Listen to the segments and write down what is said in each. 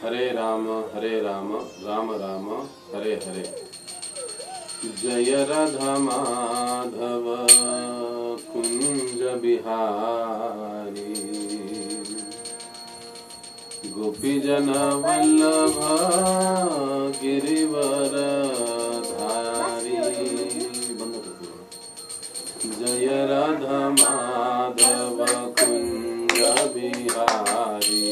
हरे राम राम राम हरे हरे। जय राधा माधव कुंज बिहारी, गोपीजन वल्लभ गिरिवर धारी। जय राधा माधव कुंज बिहारी,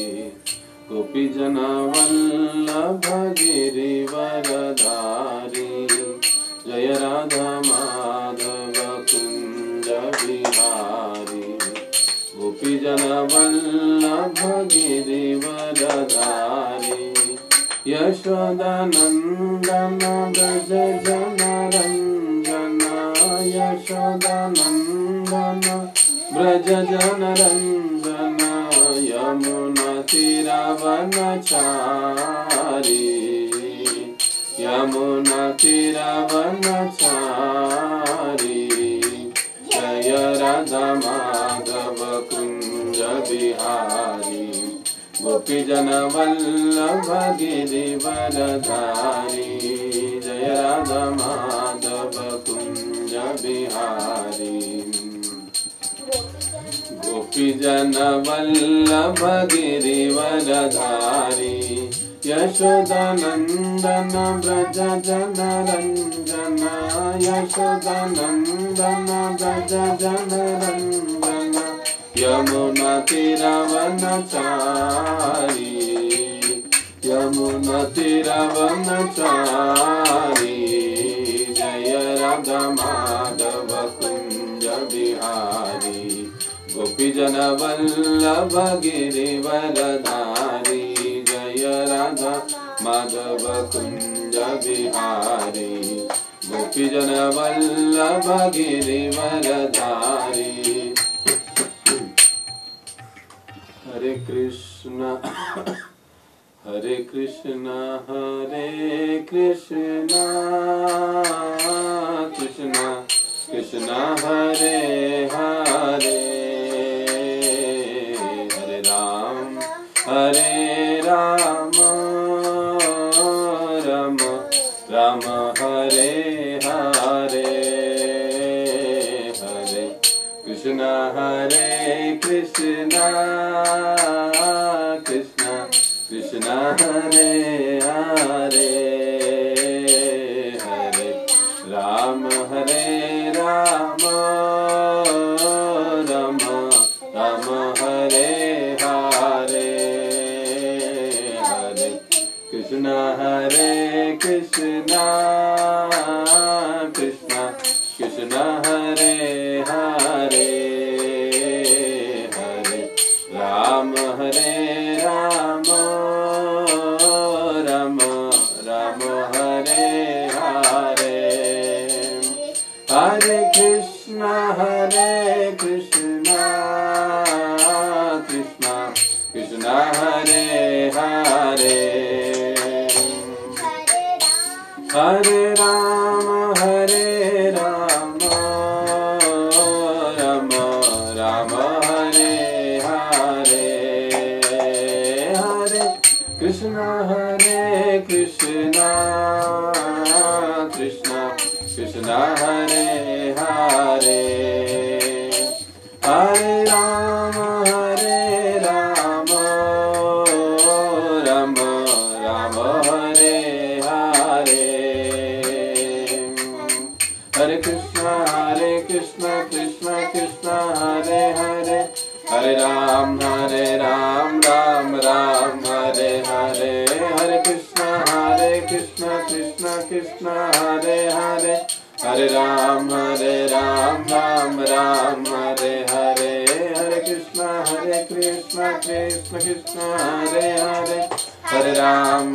गोपीजन वल्लभ गिरिवर धारी। जय राधा माधव कुंज बिहारी, गोपीजन वल्लभ गिरिवर धारी। यशोदानंदन ब्रज जनरंजन, यशोदानंदन ब्रज जनरंजन। यमुना तीरावनचारी, यमुना तीरावनचारी। जय राधा माधव कुंज बिहारी, गोपीजन वल्लभ गिरिवर धारी। जय राधा माधव कुंज बिहारी, गोपीजन वल्लभ गिरिवर धारी। यशोदानंदन ब्रज जनरंजन, यशोदानंदन ब्रज जनरंजन। यमुना तीरावनचारी, यमुना तीरावनचारी। जय राधा माधव कुंज बिहारी, गोपीजन वल्लभ गिरिवर धारी। जय राधा माधव कुंज बिहारी, गोपीजन वल्लभ गिरिवर धारी। हरे कृष्ण हरे कृष्ण हरे कृष्ण, कृष्ण कृष्ण हरे हरे। हरे राम राम राम हरे हरे। हरे कृष्ण कृष्ण कृष्ण हरे हरे। हरे राम राम राम हरे हरे। हरे कृष्ण कृष्ण कृष्ण हरे हरे। हरे राम राम राम हरे हरे। हरे कृष्ण कृष्ण कृष्ण हरे हरे। हरे राम राम राम हरे हरे। हरे कृष्ण कृष्ण कृष्ण हरे हरे। हरे राम राम राम हरे हरे। हरे कृष्ण कृष्ण कृष्ण हरे हरे। हरे राम राम राम हरे हरे। हरे कृष्ण कृष्ण कृष्ण हरे हरे। हरे राम राम राम हरे हरे। हरे कृष्ण कृष्ण कृष्ण हरे हरे। हरे राम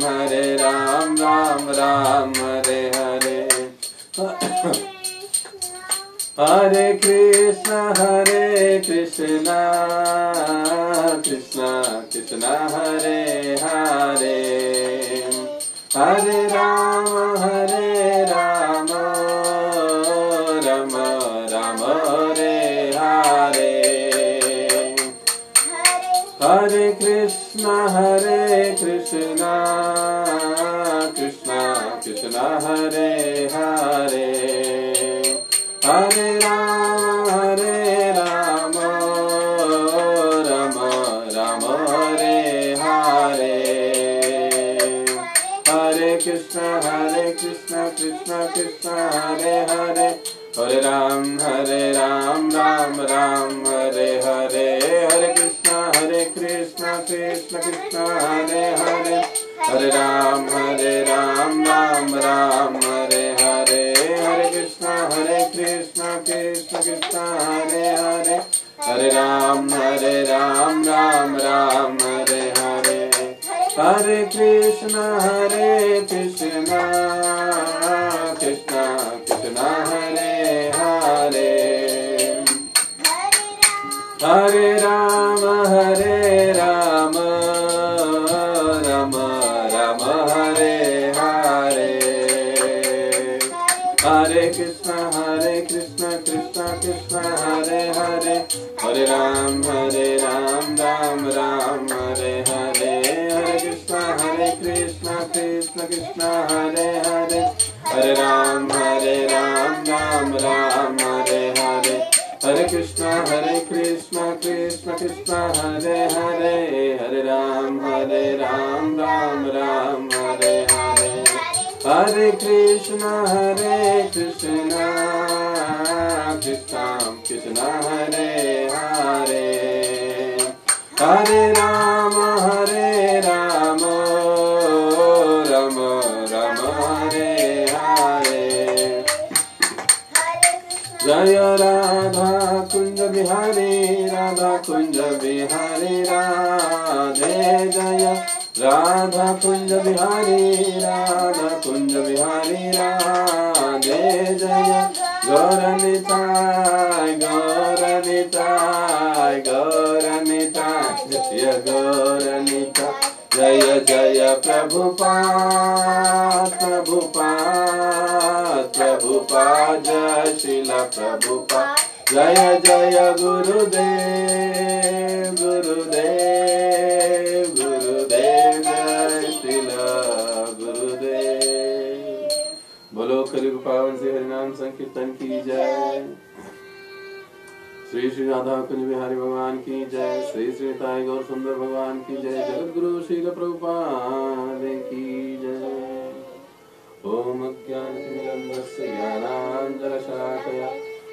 राम राम हरे हरे। हरे कृष्ण कृष्ण कृष्ण हरे हरे। हरे राम राम राम हरे हरे। हरे कृष्ण हरे कृष्णा कृष्णा कृष्णा हरे हरे हरे राम राम राम हरे हरे हरे कृष्ण कृष्ण कृष्ण हरे हरे हरे राम राम राम हरे हरे हरे कृष्ण कृष्ण कृष्ण हरे हरे हरे राम राम राम हरे हरे हरे कृष्ण कृष्ण कृष्ण हरे हरे हरे राम राम राम हरे हरे हरे कृष्ण कृष्ण कृष्ण हरे हरे हरे राम राम राम हरे हरे हरे कृष्ण कृष्ण कृष्ण हरे हरे हरे राम राम हरे हरे हरे कृष्ण कृष्ण कृष्ण हरे हरे हरे राम राम हरे हरे हरे कृष्ण कृष्ण कृष्ण हरे हरे हरे राम राम हरे हरे हरे कृष्ण कृष्ण कृष्ण हरे हरे हरे राम राम राम हरे हरे जय राधा कुंज बिहारी राधे जय राधा कुंज बिहारी राधे जय गौरनिताय जय गौरनिताय जय जय प्रभुपाद जय श्रीला प्रभुपाद जय जय गुरुदेव जय श्रीला गुरुदेव। बोलो कलियुग पावन से हरिनाम संकीर्तन की जय। श्री श्री राधा कुंज बिहारी भगवान की जय। श्री श्री ताई गौर सुंदर भगवान की जय। जगत गुरु श्रील प्रभुपाद की जय। ओम अज्ञानतिमिरन्धस्य ज्ञानाञ्जनशलाकया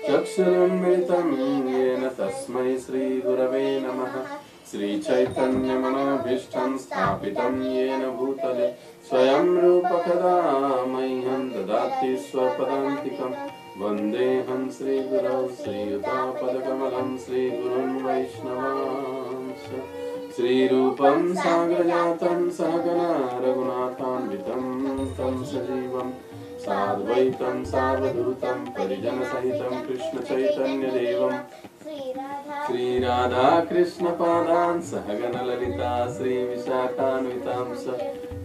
चक्षुरुन्मिलितं येन तस्मै श्रीगुरवे नमः। श्रीचैतन्यमनोभीष्टं स्थापितं येन भूतले स्वयं रूपकदा मह्यं ददाति स्वपदान्तिकं। वन्देऽहं श्रीगुरौ श्रीयुतापदकमलं श्रीगुरुन् वैष्णवांश्च। श्रीरूपं साग्रजातं सहगना रघुनाथान्वितं तं सजीवं साद्वैतं सावधूतं परिजनसहितं कृष्णचैतन्यदेवं श्रीराधा कृष्णपादान् सहगणललिता श्रीविशाखान्वितांश्च।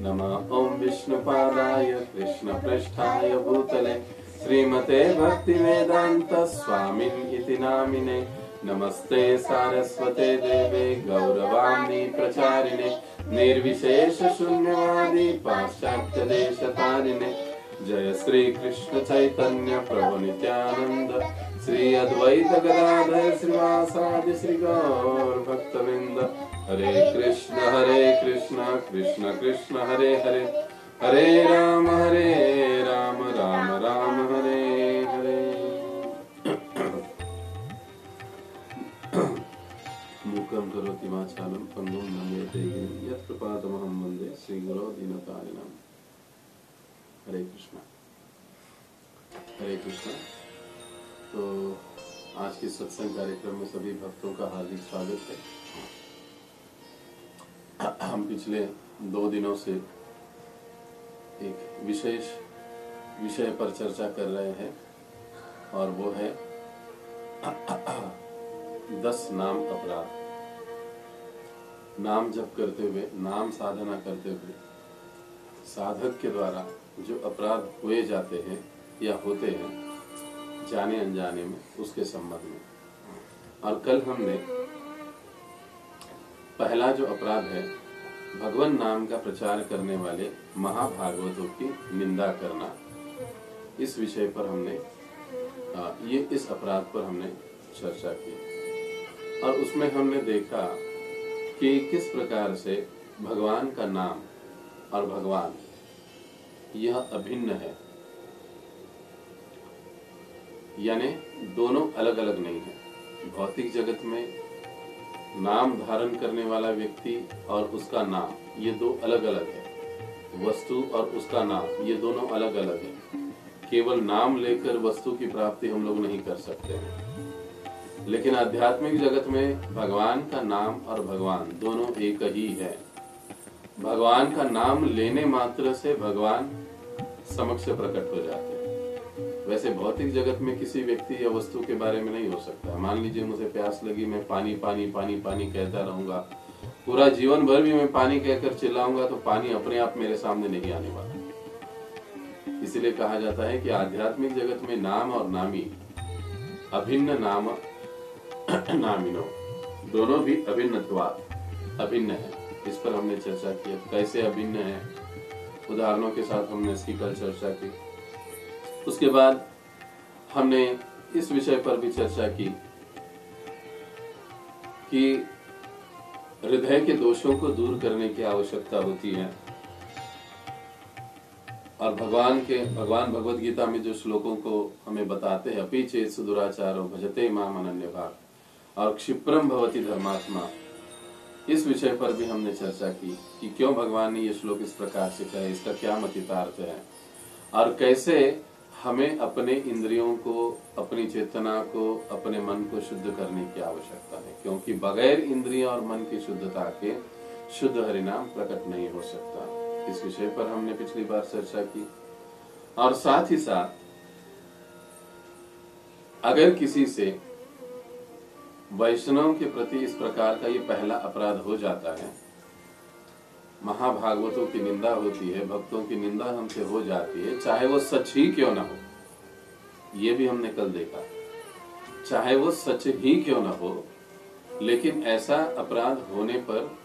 नमः ॐ विष्णुपादाय कृष्णपृष्ठाय भूतले श्रीमते भक्तिवेदान्त स्वामिन् इति नामिने। नमस्ते सारस्वते देवे गौरवाणी प्रचारिणे निर्विशेष शून्यवादी पाश्चात्य देशतारिणे। जय श्री कृष्ण चैतन्य प्रभु नित्यानंद श्री अद्वैत गदाधर श्रीवासादि श्री गौर भक्तवृंद। हरे कृष्ण कृष्ण कृष्ण हरे हरे हरे राम राम राम हरे हरे। मूकं करोति वाचालं पंगुं लंघयते गिरिं यत्कृपातमहं वन्दे श्रीगुरो दीनतारिणम्। हरे कृष्ण। तो आज के सत्संग कार्यक्रम में सभी भक्तों का हार्दिक स्वागत है। हम पिछले 2 दिनों से एक विशेष विषय पर चर्चा कर रहे हैं और वो है 10 नाम अपराध। नाम जप करते हुए, नाम साधना करते हुए साधक के द्वारा जो अपराध हुए जाते हैं या होते हैं जाने अनजाने में, उसके संबंध में। और कल हमने पहला जो अपराध है भगवान नाम का प्रचार करने वाले महाभागवतों की निंदा करना, इस विषय पर हमने इस अपराध पर हमने चर्चा की और उसमें हमने देखा कि किस प्रकार से भगवान का नाम और भगवान यह अभिन्न है, यानी दोनों अलग अलग नहीं है। भौतिक जगत में नाम धारण करने वाला व्यक्ति और उसका नाम, ये दो अलग अलग है। वस्तु और उसका नाम, ये दोनों अलग अलग है। केवल नाम लेकर वस्तु की प्राप्ति हम लोग नहीं कर सकते हैं। लेकिन आध्यात्मिक जगत में भगवान का नाम और भगवान दोनों एक ही है। भगवान का नाम लेने मात्र से भगवान समक्ष प्रकट हो जाते हैं। वैसे भौतिक जगत में किसी व्यक्ति या वस्तु के बारे में नहीं हो सकता। मान लीजिए मुझे प्यास लगी, मैं पानी पानी पानी पानी कहता रहूंगा, पूरा जीवन भर भी मैं पानी कहकर चिल्लाऊंगा तो पानी अपने आप मेरे सामने नहीं आने वाला। इसलिए कहा जाता है कि आध्यात्मिक जगत में नाम और नामी अभिन्न नाम नामिनो, दोनों भी अभिन्न है। इस पर हमने चर्चा की। कैसे अभिन्न है, उदाहरणों के साथ हमने इसकी कल चर्चा की। उसके बाद हमने इस विषय पर भी चर्चा की कि हृदय के दोषों को दूर करने की आवश्यकता होती है और भगवान भगवद गीता में जो श्लोकों को हमें बताते हैं, अपि चेत् सुदुराचारो भजते माम अनन्यभाक् और क्षिप्रम भवति धर्मात्मा, इस विषय पर भी हमने चर्चा की कि क्यों भगवान ने ये श्लोक इस प्रकार से कहा, इसका क्या मतितार्थ है और कैसे हमें अपने इंद्रियों को, अपनी चेतना को, अपने मन को शुद्ध करने की आवश्यकता है, क्योंकि बगैर इंद्रियों और मन की शुद्धता के शुद्ध हरिनाम प्रकट नहीं हो सकता। इस विषय पर हमने पिछली बार चर्चा की। और साथ ही साथ अगर किसी से वैष्णव के प्रति इस प्रकार का ये पहला अपराध हो जाता है, महाभागवतों की निंदा होती है, भक्तों की निंदा हमसे हो जाती है, चाहे वो सच ही क्यों ना हो, ये भी हमने कल देखा, चाहे वो सच ही क्यों ना हो, लेकिन ऐसा अपराध होने पर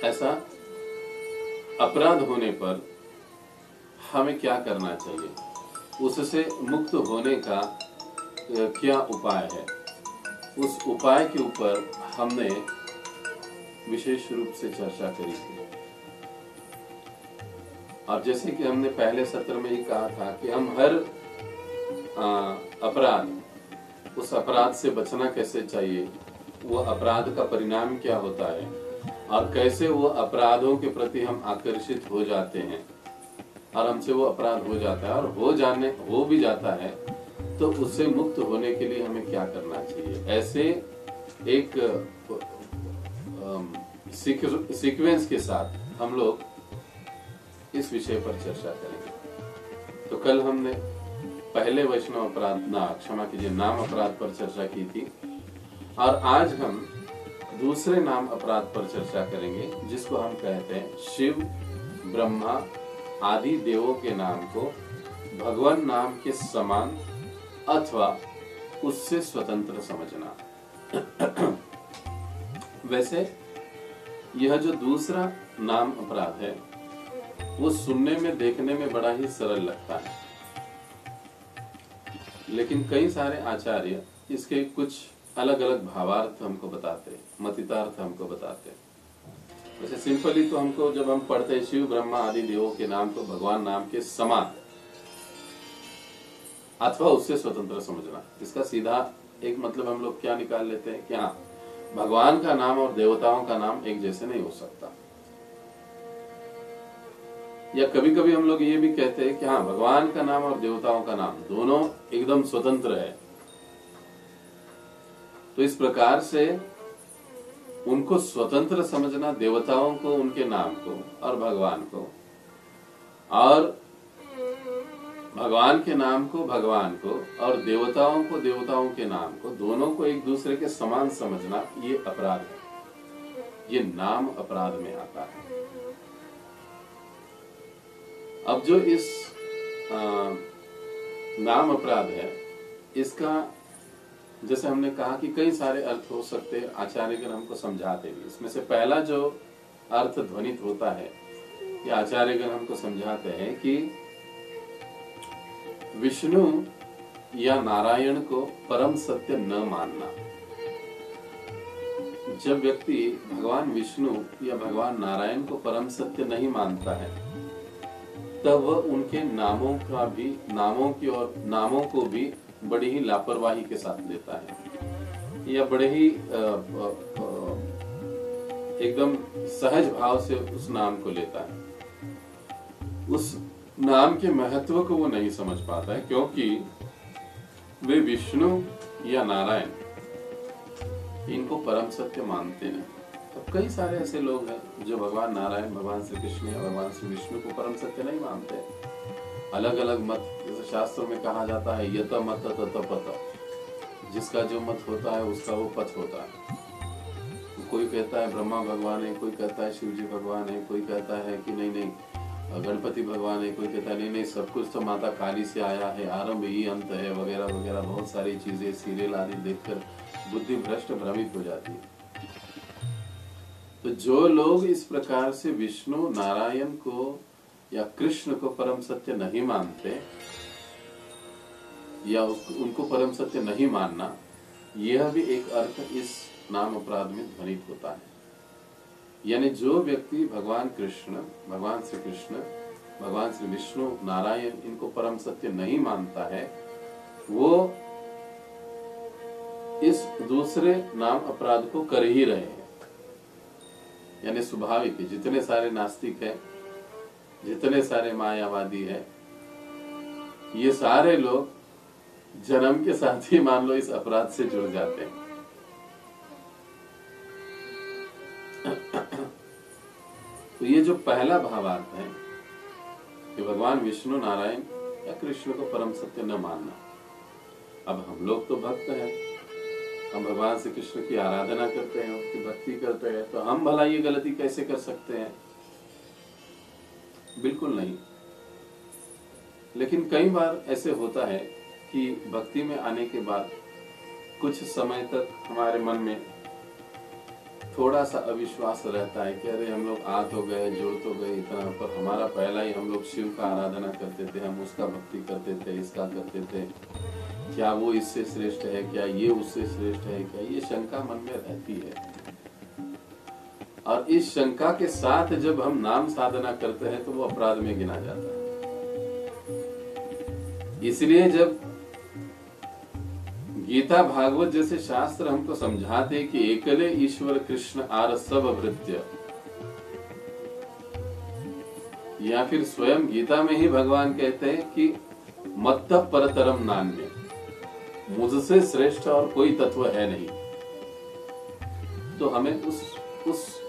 ऐसा अपराध होने पर हमें क्या करना चाहिए, उससे मुक्त होने का क्या उपाय है, उस उपाय के ऊपर हमने विशेष रूप से चर्चा करी थी। और जैसे कि हमने पहले सत्र में ही कहा था कि हम हर अपराध, उस अपराध से बचना कैसे चाहिए, वो अपराध का परिणाम क्या होता है और कैसे वो अपराधों के प्रति हम आकर्षित हो जाते हैं और हमसे वो अपराध हो जाता है और हो भी जाता है, तो उससे मुक्त होने के लिए हमें क्या करना चाहिए। ऐसे एक सीक्वेंस के साथ हम लोग इस विषय पर चर्चा करेंगे। तो कल हमने पहले वैष्णव अपराध नाम अपराध पर चर्चा की थी और आज हम दूसरे नाम अपराध पर चर्चा करेंगे, जिसको हम कहते हैं शिव, ब्रह्मा आदि देवों के नाम को भगवान नाम के समान अथवा उससे स्वतंत्र समझना। वैसे यह जो दूसरा नाम अपराध है वो सुनने में, देखने में बड़ा ही सरल लगता है, लेकिन कई सारे आचार्य इसके कुछ अलग अलग भावार्थ हमको बताते हैं, मतितार्थ हमको बताते हैं। वैसे सिंपली तो हमको जब हम पढ़ते हैं शिव ब्रह्मा आदि देवों के नाम को भगवान नाम के समान अथवा उससे स्वतंत्र समझना, इसका सीधा एक मतलब हम लोग क्या निकाल लेते हैं कि हाँ, भगवान का नाम और देवताओं का नाम एक जैसे नहीं हो सकता। या कभी कभी हम लोग ये भी कहते हैं कि हाँ, भगवान का नाम और देवताओं का नाम दोनों एकदम स्वतंत्र है। तो इस प्रकार से उनको स्वतंत्र समझना, देवताओं को उनके नाम को और भगवान को, और भगवान के नाम को भगवान को और देवताओं को देवताओं के नाम को, दोनों को एक दूसरे के समान समझना, ये अपराध है, ये नाम अपराध में आता है। अब जो इस नाम अपराध है, इसका जैसे हमने कहा कि कई सारे अर्थ हो सकते हैं, आचार्यगण हमको समझाते भी। इसमें से पहला जो अर्थ ध्वनित होता है कि आचार्यगण हमको समझाते हैं कि विष्णु या नारायण को परम सत्य न मानना। जब व्यक्ति भगवान विष्णु या भगवान नारायण को परम सत्य नहीं मानता है, तब वह उनके नामों को भी बड़ी ही लापरवाही के साथ लेता है, या बड़े ही एकदम सहज भाव से उस नाम को लेता है। उस नाम के महत्व को वो नहीं समझ पाता है, क्योंकि वे विष्णु या नारायण इनको परम सत्य मानते नहीं। तो कई सारे ऐसे लोग हैं जो भगवान नारायण, भगवान श्री कृष्ण या भगवान श्री विष्णु को परम सत्य नहीं मानते। अलग अलग मत, जैसे शास्त्रों में कहा जाता है यत मत तत पत, जिसका जो मत होता है उसका वो पथ होता है। कोई कहता है ब्रह्मा भगवान है, कोई कहता है शिव जी भगवान है, कोई कहता है कि नहीं गणपति भगवान है, कोई कहता है नहीं सब कुछ तो माता काली से आया है, आरंभ ही अंत है, वगैरह वगैरह। बहुत सारी चीजें सीरियल आदि देखकर बुद्धि भ्रष्ट भ्रमित हो जाती है। तो जो लोग इस प्रकार से विष्णु नारायण को या कृष्ण को परम सत्य नहीं मानते, या उनको परम सत्य नहीं मानना, यह भी एक अर्थ इस नाम अपराध में ध्वनित होता है। यानी जो व्यक्ति भगवान कृष्ण, भगवान श्री कृष्ण, भगवान श्री विष्णु, नारायण इनको परम सत्य नहीं मानता है, वो इस दूसरे नाम अपराध को कर ही रहे हैं। यानी स्वाभाविक है, जितने सारे नास्तिक है, जितने सारे मायावादी है, ये सारे लोग जन्म के साथ ही मान लो इस अपराध से जुड़ जाते हैं। तो ये जो पहला भावार्थ है कि भगवान विष्णु नारायण या कृष्ण को परम सत्य न मानना। अब हम लोग तो भक्त हैं, हम भगवान श्री कृष्ण की आराधना करते हैं, उनकी भक्ति करते हैं, तो हम भला ये गलती कैसे कर सकते हैं? बिल्कुल नहीं। लेकिन कई बार ऐसे होता है कि भक्ति में आने के बाद कुछ समय तक हमारे मन में थोड़ा सा अविश्वास रहता है कि अरे हम लोग आ तो गए, जुड़ तो गए इतना, पर हमारा पहला ही हम लोग शिव का आराधना करते थे, हम उसका भक्ति करते थे, इसका करते थे, क्या वो इससे श्रेष्ठ है, क्या ये उससे श्रेष्ठ है, क्या ये शंका मन में रहती है। और इस शंका के साथ जब हम नाम साधना करते हैं तो वो अपराध में गिना जाता है। इसलिए जब गीता भागवत जैसे शास्त्र हमको समझाते कि एकले ईश्वर कृष्ण आर सब भृत्य, या फिर स्वयं गीता में ही भगवान कहते हैं कि मत्त परतरम नान्य, मुझसे श्रेष्ठ और कोई तत्व है नहीं। तो हमें उस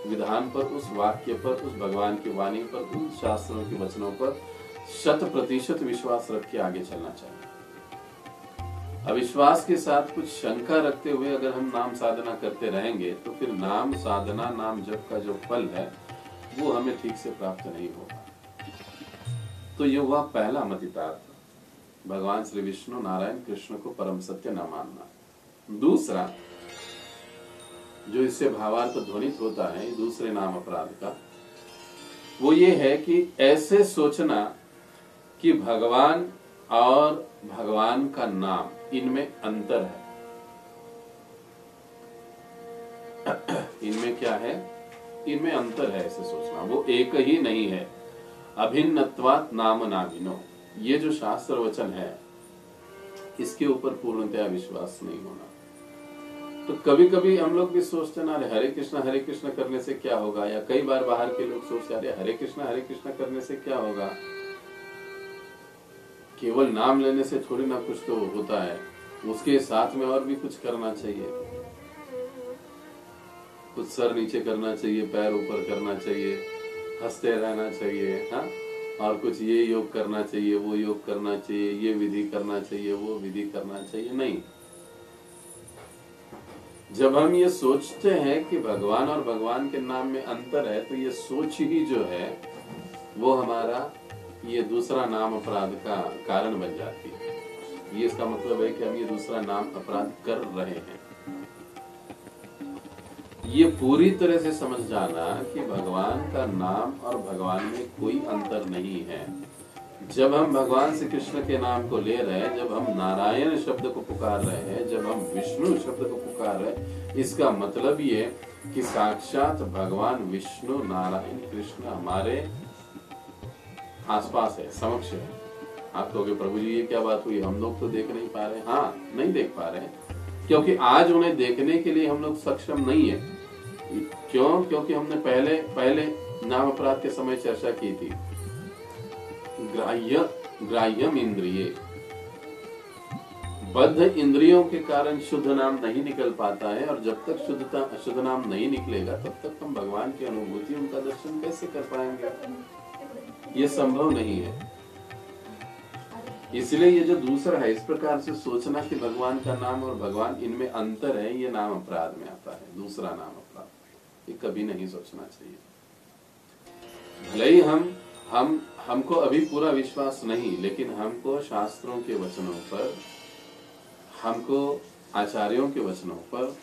विधान पर, उस वाक्य पर, उस भगवान की वाणी पर, उन शास्त्रों के वचनों पर 100% विश्वास रख के आगे चलना चाहिए। अविश्वास के साथ कुछ शंका रखते हुए अगर हम नाम साधना करते रहेंगे तो फिर नाम साधना, नाम जप का जो फल है वो हमें ठीक से प्राप्त नहीं होगा। तो ये हुआ पहला मतितार्थ, भगवान श्री विष्णु नारायण कृष्ण को परम सत्य न मानना। दूसरा जो इससे भावार्थ ध्वनित होता है दूसरे नाम अपराध का, वो ये है कि ऐसे सोचना कि भगवान और भगवान का नाम इनमें अंतर है। इनमें क्या है? इनमें अंतर है, ऐसे सोचना। वो एक ही नहीं है। अभिन्नत्वात् नाम नाभिन्नो, ये जो शास्त्र वचन है इसके ऊपर पूर्णतया विश्वास नहीं होना। तो कभी कभी हम लोग भी सोचते ना, अरे हरे कृष्ण करने से क्या होगा, या कई बार बाहर के लोग सोचते अरे हरे कृष्ण करने से क्या होगा, केवल नाम लेने से थोड़ी ना कुछ तो होता है, उसके साथ में और भी कुछ करना चाहिए। कुछ सर नीचे करना चाहिए, पैर ऊपर करना चाहिए, हंसते रहना चाहिए, हाँ, और कुछ ये योग करना चाहिए, वो योग करना चाहिए, ये विधि करना चाहिए, वो विधि करना चाहिए। नहीं, जब हम ये सोचते हैं कि भगवान और भगवान के नाम में अंतर है, तो ये सोच ही जो है वो हमारा ये दूसरा नाम अपराध का कारण बन जाती है। ये इसका मतलब है कि हम ये दूसरा नाम अपराध कर रहे हैं। ये पूरी तरह से समझ जाना कि भगवान का नाम और भगवान में कोई अंतर नहीं है। जब हम भगवान श्री कृष्ण के नाम को ले रहे हैं, जब हम नारायण शब्द को पुकार रहे हैं, जब हम विष्णु शब्द को पुकार रहे हैं, इसका मतलब ये कि साक्षात भगवान विष्णु नारायण कृष्ण हमारे आसपास है, समक्ष है। आप कहोगे प्रभु जी ये क्या बात हुई, हम लोग तो देख नहीं पा रहे। हाँ, नहीं देख पा रहे हैं क्योंकि आज उन्हें देखने के लिए हम लोग सक्षम नहीं है। क्यों? क्योंकि हमने पहले नाम अपराध के समय चर्चा की थी। ग्राह्यम इंद्रिये, बद्ध इंद्रियों के कारण शुद्ध नाम नहीं निकल पाता है, और जब तक शुद्ध नाम नहीं निकलेगा तब तक हम भगवान की अनुभूति, उनका दर्शन कैसे कर पाएंगे? ये संभव नहीं है। इसलिए ये जो दूसरा है, इस प्रकार से सोचना कि भगवान का नाम और भगवान इनमें अंतर है, ये नाम अपराध में आता है। दूसरा नाम अपराध, ये कभी नहीं सोचना चाहिए। भले ही हमको अभी पूरा विश्वास नहीं, लेकिन हमको शास्त्रों के वचनों पर, हमको आचार्यों के वचनों पर,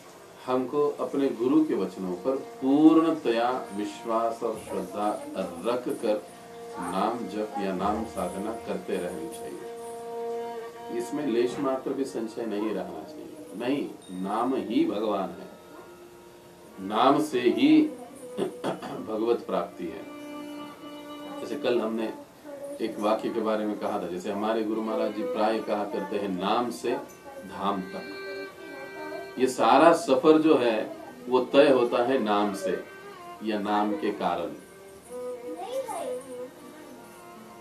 हमको अपने गुरु के वचनों पर पूर्णतया विश्वास और श्रद्धा रख कर नाम जप या नाम साधना करते रहनी चाहिए। इसमें लेश मात्र भी संशय नहीं रहना चाहिए। नहीं, नाम ही भगवान है, नाम से ही भगवत प्राप्ति है। जैसे कल हमने एक वाक्य के बारे में कहा था, जैसे हमारे गुरु महाराज जी प्राय कहा करते हैं, नाम से धाम तक। ये सारा सफर जो है वो तय होता है नाम से या नाम के कारण।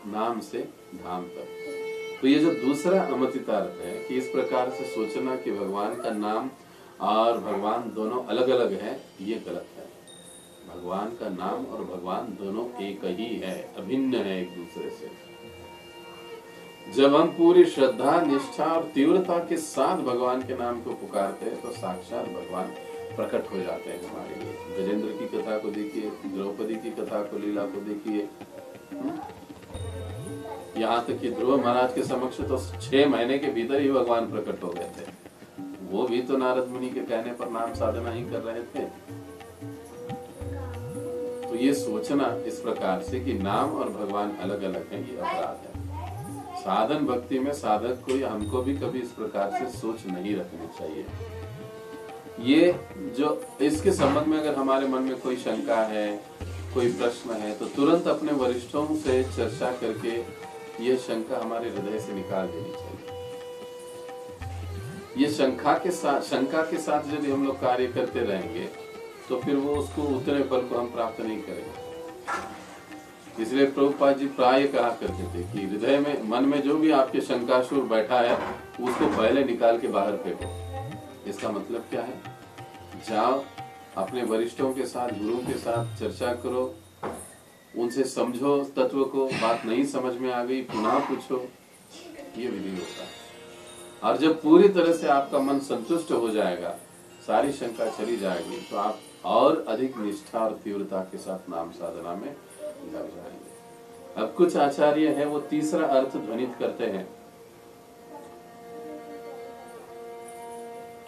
नाम से धाम तक। तो ये जो दूसरा अमतितार्थ है कि इस प्रकार से सोचना कि भगवान का नाम और भगवान दोनों अलग अलग है, ये गलत है। भगवान का नाम और भगवान दोनों एक ही है, अभिन्न है एक दूसरे से। जब हम पूरी श्रद्धा, निष्ठा और तीव्रता के साथ भगवान के नाम को पुकारते हैं तो साक्षात भगवान प्रकट हो जाते हैं हमारे लिए। गजेंद्र की कथा को देखिए, द्रौपदी की कथा को, लीला को देखिए। यहाँ तक कि ध्रुव महाराज के समक्ष तो 6 महीने के भीतर ही भगवान प्रकट हो गए थे। वो भी तो नारद मुनि के कहने पर नाम साधना ही कर रहे थे। तो ये सोचना इस प्रकार से कि नाम और भगवान अलग अलग हैं, ये अपराध है। साधन भक्ति में साधक को या हमको भी कभी इस प्रकार से सोच नहीं रखनी चाहिए। ये जो इसके संबंध में अगर हमारे मन में कोई शंका है, कोई प्रश्न है, तो तुरंत अपने वरिष्ठों से चर्चा करके ये शंका हमारे हृदय से निकाल देनी चाहिए। ये शंका के साथ यदि हम लोग कार्य करते रहेंगे तो फिर वो उसको उतने फल को हम प्राप्त नहीं करेंगे। इसलिए प्रभुपाद जी प्राय कहा करते थे कि हृदय में, मन में जो भी आपके शंकासुर बैठा है उसको पहले निकाल के बाहर फेंको। इसका मतलब क्या है? जाओ अपने वरिष्ठों के साथ, गुरु के साथ चर्चा करो, उनसे समझो तत्व को, बात नहीं समझ में आ गई पुनः पूछो, ये विधि होता है। और जब पूरी तरह से आपका मन संतुष्ट हो जाएगा, सारी शंका चली जाएगी, तो आप और अधिक निष्ठा और तीव्रता के साथ नाम साधना में लग जाएंगे। अब कुछ आचार्य हैं वो तीसरा अर्थ ध्वनित करते हैं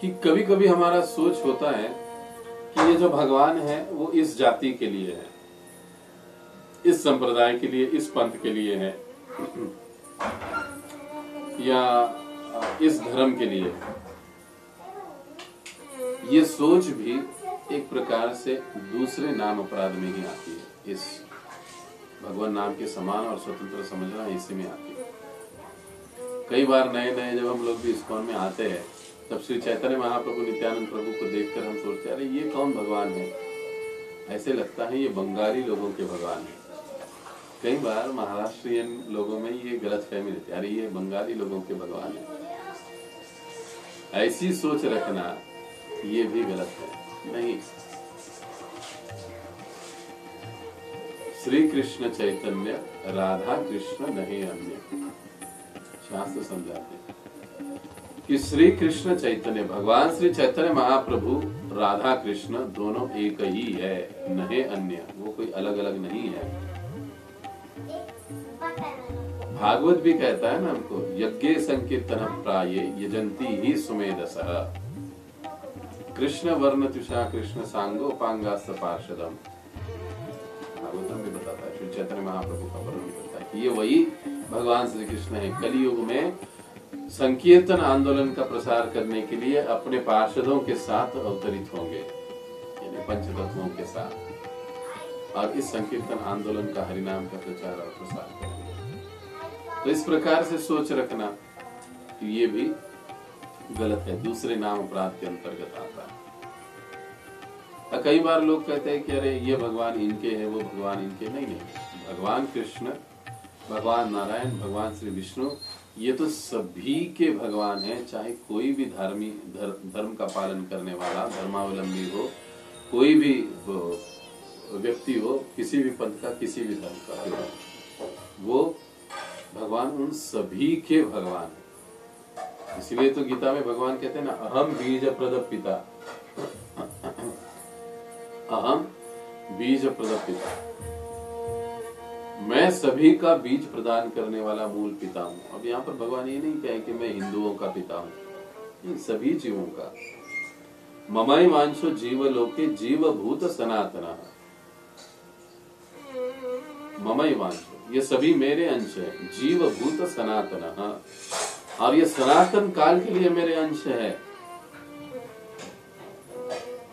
कि कभी कभी हमारा सोच होता है कि ये जो भगवान है वो इस जाति के लिए है, इस संप्रदाय के लिए, इस पंथ के लिए है, या इस धर्म के लिए। ये सोच भी एक प्रकार से दूसरे नाम अपराध में ही आती है। इस भगवान नाम के समान और स्वतंत्र समझना इसी में आती है। कई बार नए नए जब हम लोग भी इस्कॉन में आते हैं, तब श्री चैतन्य महाप्रभु, नित्यानंद प्रभु को देखकर हम सोचते हैं, अरे ये कौन भगवान है? ऐसे लगता है ये बंगाली लोगों के भगवान है। कई बार महाराष्ट्रियन लोगों में ये गलतफहमी रहती है, अरे ये बंगाली लोगों के भगवान है। ऐसी सोच रखना ये भी गलत है। नहीं, श्री कृष्ण चैतन्य, राधा कृष्ण नहीं अन्य। शास्त्र समझाते हैं कि श्री कृष्ण चैतन्य, भगवान श्री चैतन्य महाप्रभु, राधा कृष्ण दोनों एक ही है, नहीं अन्य। वो कोई अलग अलग नहीं है। भागवत भी कहता है ना हमको, यज्ञे संकीर्तन प्राये यजंती ही सुमेधसः कृष्ण वर्ण तुषा कृष्ण सांगो पांगास्त पार्षदम। भागवतम भी बताता है, श्री चैतन्य महाप्रभु का वर्णन करता है कि ये वही भगवान श्री कृष्ण है, कलियुग में संकीर्तन आंदोलन का प्रसार करने के लिए अपने पार्षदों के साथ अवतरित होंगे, यानी पंचतत्वों के साथ, और इस संकीर्तन आंदोलन का हरिनाम का प्रचार और प्रसार करेंगे। तो इस प्रकार से सोच रखना कि ये भी गलत है, दूसरे नाम अपराध के अंतर्गत आता है। कई बार लोग कहते हैं कि अरे ये भगवान इनके हैं, वो भगवान इनके, नहीं नहीं, भगवान कृष्ण, भगवान नारायण, भगवान श्री विष्णु, ये तो सभी के भगवान हैं, चाहे कोई भी धर्म का पालन करने वाला धर्मावलंबी हो, कोई भी व्यक्ति हो, किसी भी पंथ का, किसी भी धर्म का, वो भगवान उन सभी के भगवान है। इसलिए तो गीता में भगवान कहते हैं ना, अहम बीज प्रद पिता, अहम बीज प्रद पिता, मैं सभी का बीज प्रदान करने वाला मूल पिता हूं। अब यहाँ पर भगवान ये नहीं कहे कि मैं हिंदुओं का पिता हूं, सभी जीवों का। ममई वांशो जीवलोके जीवभूत सनातना, ममई वांशो, ये सभी मेरे अंश है, जीवभूत सनातना, और ये सनातन काल के लिए मेरे अंश है।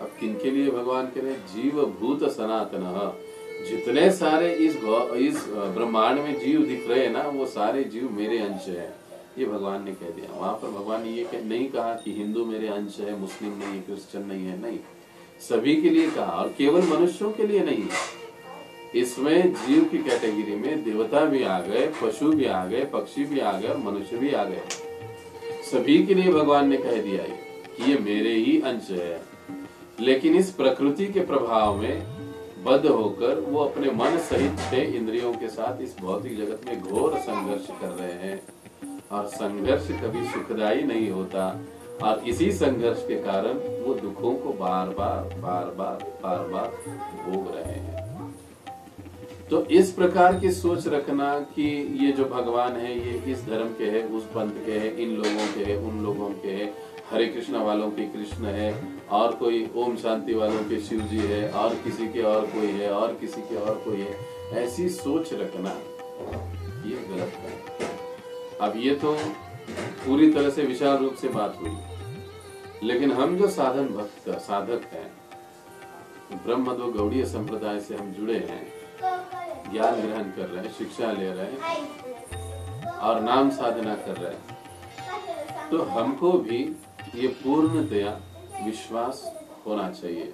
अब किनके लिए भगवान कह रहे? जीवभूत सनातन, जितने सारे इस ब्रह्मांड में जीव दिख रहे हैं ना, वो सारे जीव मेरे अंश है, ये भगवान ने कह दिया। वहां पर भगवान ने ये नहीं कहा कि हिंदू मेरे अंश है, मुस्लिम नहीं, क्रिश्चियन नहीं है, नहीं, सभी के लिए कहा, और केवल मनुष्यों के लिए नहीं। इसमें जीव की कैटेगरी में देवता भी आ गए, पशु भी आ गए, पक्षी भी आ गए, और मनुष्य भी आ गए। सभी के लिए भगवान ने कह दिया कि ये मेरे ही अंश है। लेकिन इस प्रकृति के प्रभाव में बद्ध होकर वो अपने मन सहित 6 इंद्रियों के साथ इस भौतिक जगत में घोर संघर्ष कर रहे हैं, और संघर्ष कभी सुखदायी नहीं होता, और इसी संघर्ष के कारण वो दुखों को बार बार भोग रहे हैं। तो इस प्रकार की सोच रखना कि ये जो भगवान है ये इस धर्म के है, उस पंथ के है, इन लोगों के है, उन लोगों के है, हरे कृष्ण वालों के कृष्ण है, और कोई ओम शांति वालों के शिव जी है, और किसी के और कोई है, और किसी के और कोई है, ऐसी सोच रखना ये गलत है। अब ये तो पूरी तरह से विशाल रूप से बात हुई, लेकिन हम जो साधक हैं, ब्रह्मद्व गौड़ीय संप्रदाय से हम जुड़े हैं, ज्ञान ग्रहण कर रहे हैं, शिक्षा ले रहे हैं, और नाम साधना कर रहे हैं, तो हमको भी ये पूर्णतया विश्वास होना चाहिए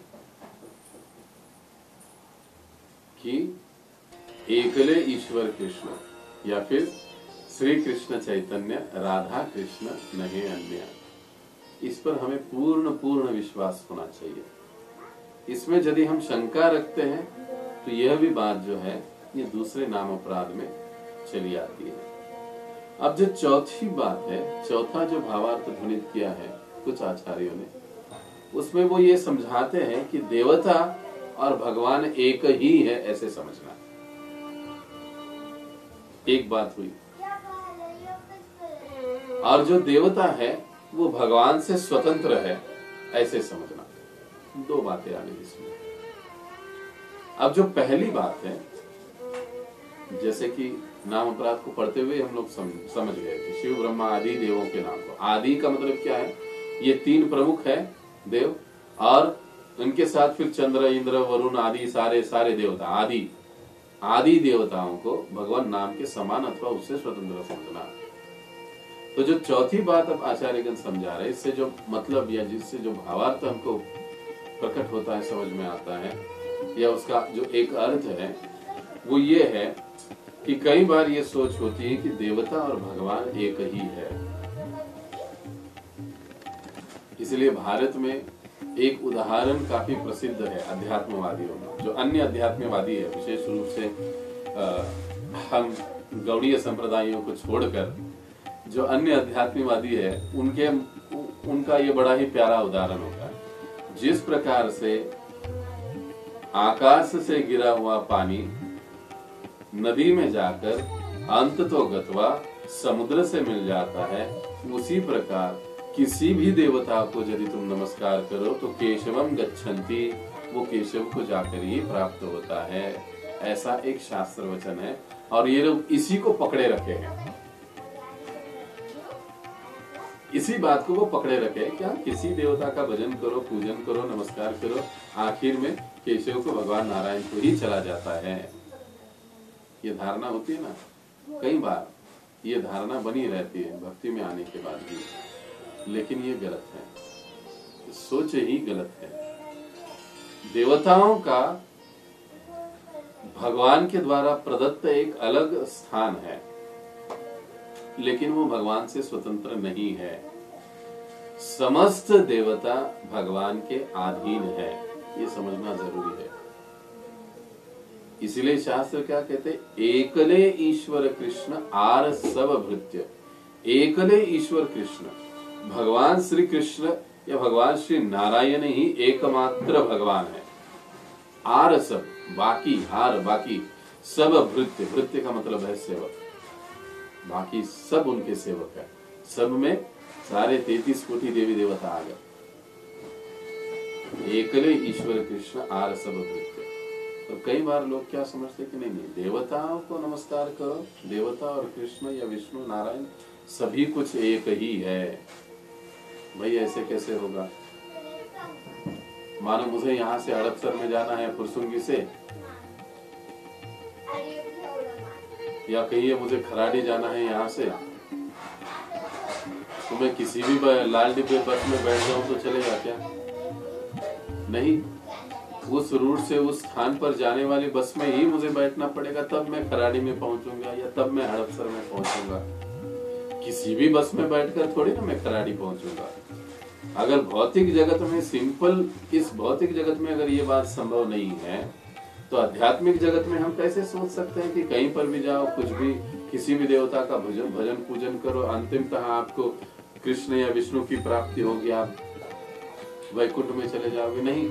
कि एकले ईश्वर कृष्ण, या फिर श्री कृष्ण चैतन्य राधा कृष्ण नहीं अन्य, इस पर हमें पूर्ण विश्वास होना चाहिए। इसमें यदि हम शंका रखते हैं तो यह भी बात जो है ये दूसरे नाम अपराध में चली आती है। अब जो चौथी बात है, चौथा जो भावार्थ ध्वनित किया है कुछ आचार्यों ने, उसमें वो ये समझाते हैं कि देवता और भगवान एक ही है, ऐसे समझना। एक बात हुई, और जो देवता है वो भगवान से स्वतंत्र है, ऐसे समझना। 2 बातें आ गई इसमें। अब जो पहली बात है, जैसे कि नाम अपराध को पढ़ते हुए हम लोग समझ गए कि शिव ब्रह्मा आदि देवों के नाम को, आदि का मतलब क्या है, ये 3 प्रमुख है देव, और उनके साथ फिर चंद्र, इंद्र, वरुण आदि सारे देवता, आदि देवताओं को भगवान नाम के समान अथवा उससे स्वतंत्र समझना। तो जो चौथी बात अब आचार्यगण समझा रहे, इससे जो मतलब या जिससे जो भावार्थ हमको प्रकट होता है, समझ में आता है, या उसका जो एक अर्थ है वो ये है कि कई बार ये सोच होती है कि देवता और भगवान एक ही है। इसलिए भारत में एक उदाहरण काफी प्रसिद्ध है अध्यात्मवादियों में, जो अन्य अध्यात्मवादी है, विशेष रूप से हम गौड़ीय संप्रदायों को छोड़कर जो अन्य अध्यात्मवादी है, उनका ये बड़ा ही प्यारा उदाहरण होता है। जिस प्रकार से आकाश से गिरा हुआ पानी नदी में जाकर अंत तो गत्वा समुद्र से मिल जाता है, उसी प्रकार किसी भी देवता को यदि तुम नमस्कार करो तो केशवम गच्छन्ति, वो केशव को जाकर ही प्राप्त होता है। ऐसा एक शास्त्र वचन है और ये लोग इसी को पकड़े रखे हैं, इसी बात को वो पकड़े रखे हैं। क्या किसी देवता का भजन करो, पूजन करो, नमस्कार करो, आखिर में केशव को भगवान नारायण को ही चला जाता है। ये धारणा होती है ना, कई बार ये धारणा बनी रहती है भक्ति में आने के बाद भी, लेकिन ये गलत है, सोच ही गलत है। देवताओं का भगवान के द्वारा प्रदत्त एक अलग स्थान है, लेकिन वो भगवान से स्वतंत्र नहीं है। समस्त देवता भगवान के अधीन है, ये समझना जरूरी है। इसलिए शास्त्र क्या कहते, एकले ईश्वर कृष्ण आर सब भृत्य। एकले ईश्वर कृष्ण, भगवान श्री कृष्ण या भगवान श्री नारायण ही एकमात्र भगवान है। आर सब, बाकी आर बाकी, सब भृत्य, भृत्य का मतलब है सेवक, बाकी सब उनके सेवक है। सब में सारे 33 कोटि देवी देवता आ गए। एकले ईश्वर कृष्ण आर सब भृत्य। तो कई बार लोग क्या समझते कि नहीं नहीं, देवताओं को नमस्कार करो, देवता और कृष्ण या विष्णु नारायण सभी कुछ एक ही है। भाई ऐसे कैसे होगा? मानो मुझे यहाँ से हड़पसर में जाना है फुरसुंगी से, या कहिए मुझे खराड़ी जाना है यहाँ से, तो मैं किसी भी लाल डिब्बे बस में बैठ जाऊं तो चलेगा क्या? नहीं, उस रूट से उस स्थान पर जाने वाली बस में ही मुझे बैठना पड़ेगा, तब मैं खराड़ी में पहुंचूंगा या तब मैं हड़पसर में पहुंचूंगा। किसी भी बस में बैठकर थोड़ी ना मैं खराड़ी पहुंचूंगा। अगर भौतिक जगत में सिंपल, इस भौतिक जगत में अगर ये बात संभव नहीं है, तो आध्यात्मिक जगत में हम कैसे सोच सकते हैं कि कहीं पर भी जाओ, कुछ भी, किसी भी देवता का भजन पूजन करो, अंतिमतः आपको कृष्ण या विष्णु की प्राप्ति होगी, आप वैकुंठ में चले जाओगे? नहीं,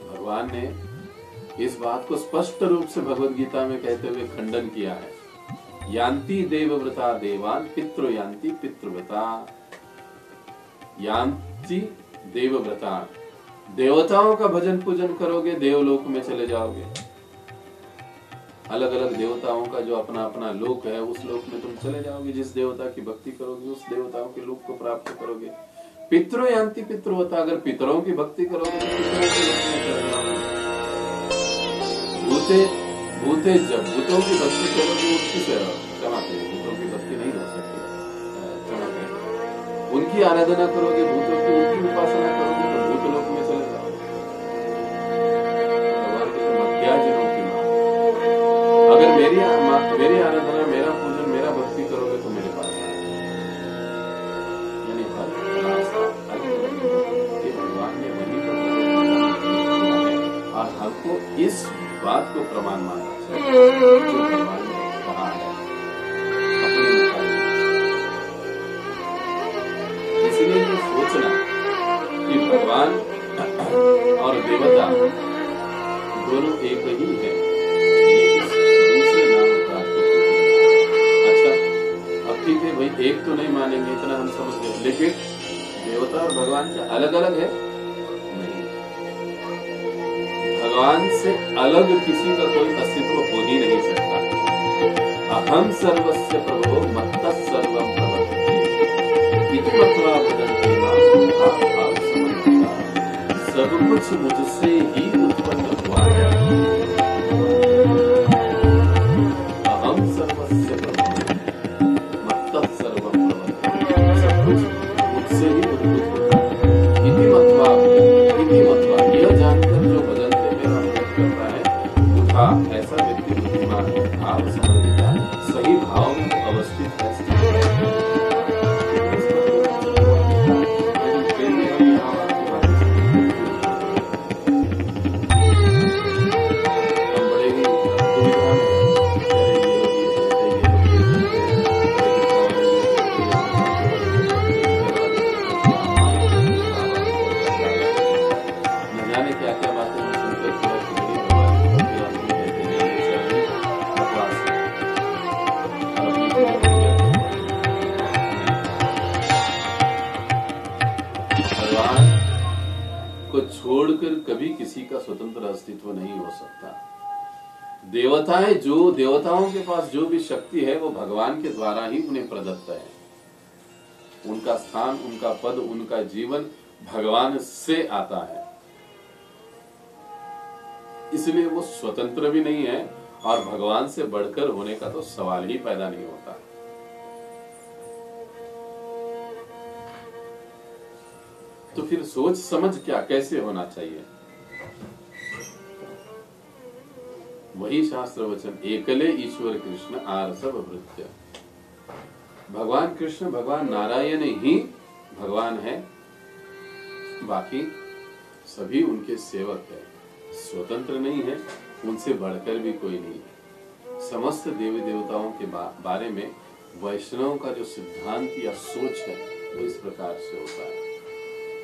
भगवान ने इस बात को स्पष्ट रूप से भगवद गीता में कहते हुए खंडन किया है। यान्ति देवव्रता देवान, पितृ यान्ति पितृव्रता। यान्ति देवव्रता, देवताओं का भजन पूजन करोगे, देवलोक में चले जाओगे। अलग अलग देवताओं का जो अपना अपना लोक है, उस लोक में तुम चले जाओगे। जिस देवता की भक्ति करोगे, उस देवताओं के लोक को प्राप्त करोगे। पितृ यान्ति पितृव्रता, अगर पितरों की भक्ति करोगे तो पितरों के लोक में चले जाओगे। भूते जब भूतों की भक्ति करोगे, उसकी क्षमा करें, भूतों की भक्ति नहीं हो सकती, क्षमा करें, उनकी आराधना करोगे, भूतों की उनकी उपासना करोगे तो भूत लोक में चले जाओगे। भगवान के मध्याजनों की मां, अगर मेरी आराधना, मेरा पूजन, मेरा भक्ति करोगे तो मेरे पास यानी भगवान ने वही और हमको इस बात को प्रमाण मानना चाहिए जो भगवान ने कहा है अपने मुखार। इसलिए ये सोचना कि भगवान और देवता दोनों एक ही है, ये इस दूसरे नाम प्राप्त होते। अच्छा, अब ठीक है भाई, एक तो नहीं मानेंगे, इतना हम समझ गए, लेकिन देवता और भगवान क्या अलग अलग है? भगवान से अलग किसी का कोई अस्तित्व हो ही नहीं सकता। अहम सर्वस्य प्रभो मत्तः सर्वं प्रवर्तते इति मत्वा वदन्ति मां भाव समन्विता। सब कुछ मुझसे ही उत्पन्न हुआ है। अहम सर्वस्य प्रभो मत्तः सर्वं प्रवर्तते, सब कुछ मुझसे ही उद्भूत होता है। इति मत्वा, यह जानकर जो भजन करता है, ऐसा व्यक्ति बुद्धिमान है, भाव समन्विता, सही भाव में अवस्थित है। हम बड़े ही दुविधा में न जाने क्या क्या बातें हम सुनकर किसी का स्वतंत्र अस्तित्व नहीं हो सकता। देवताएं, जो देवताओं के पास जो भी शक्ति है वो भगवान के द्वारा ही उन्हें प्रदत्त है। उनका स्थान, उनका पद, उनका जीवन भगवान से आता है, इसलिए वो स्वतंत्र भी नहीं है और भगवान से बढ़कर होने का तो सवाल ही पैदा नहीं होता। तो फिर सोच समझ क्या कैसे होना चाहिए? वही शास्त्र वचन, एकले ईश्वर कृष्ण आरसव भृत्य। भगवान कृष्ण, भगवान नारायण ही भगवान है, बाकी सभी उनके सेवक है, स्वतंत्र नहीं है, उनसे बढ़कर भी कोई नहीं है। समस्त देवी देवताओं के बारे में वैष्णव का जो सिद्धांत या सोच है वो इस प्रकार से होता है।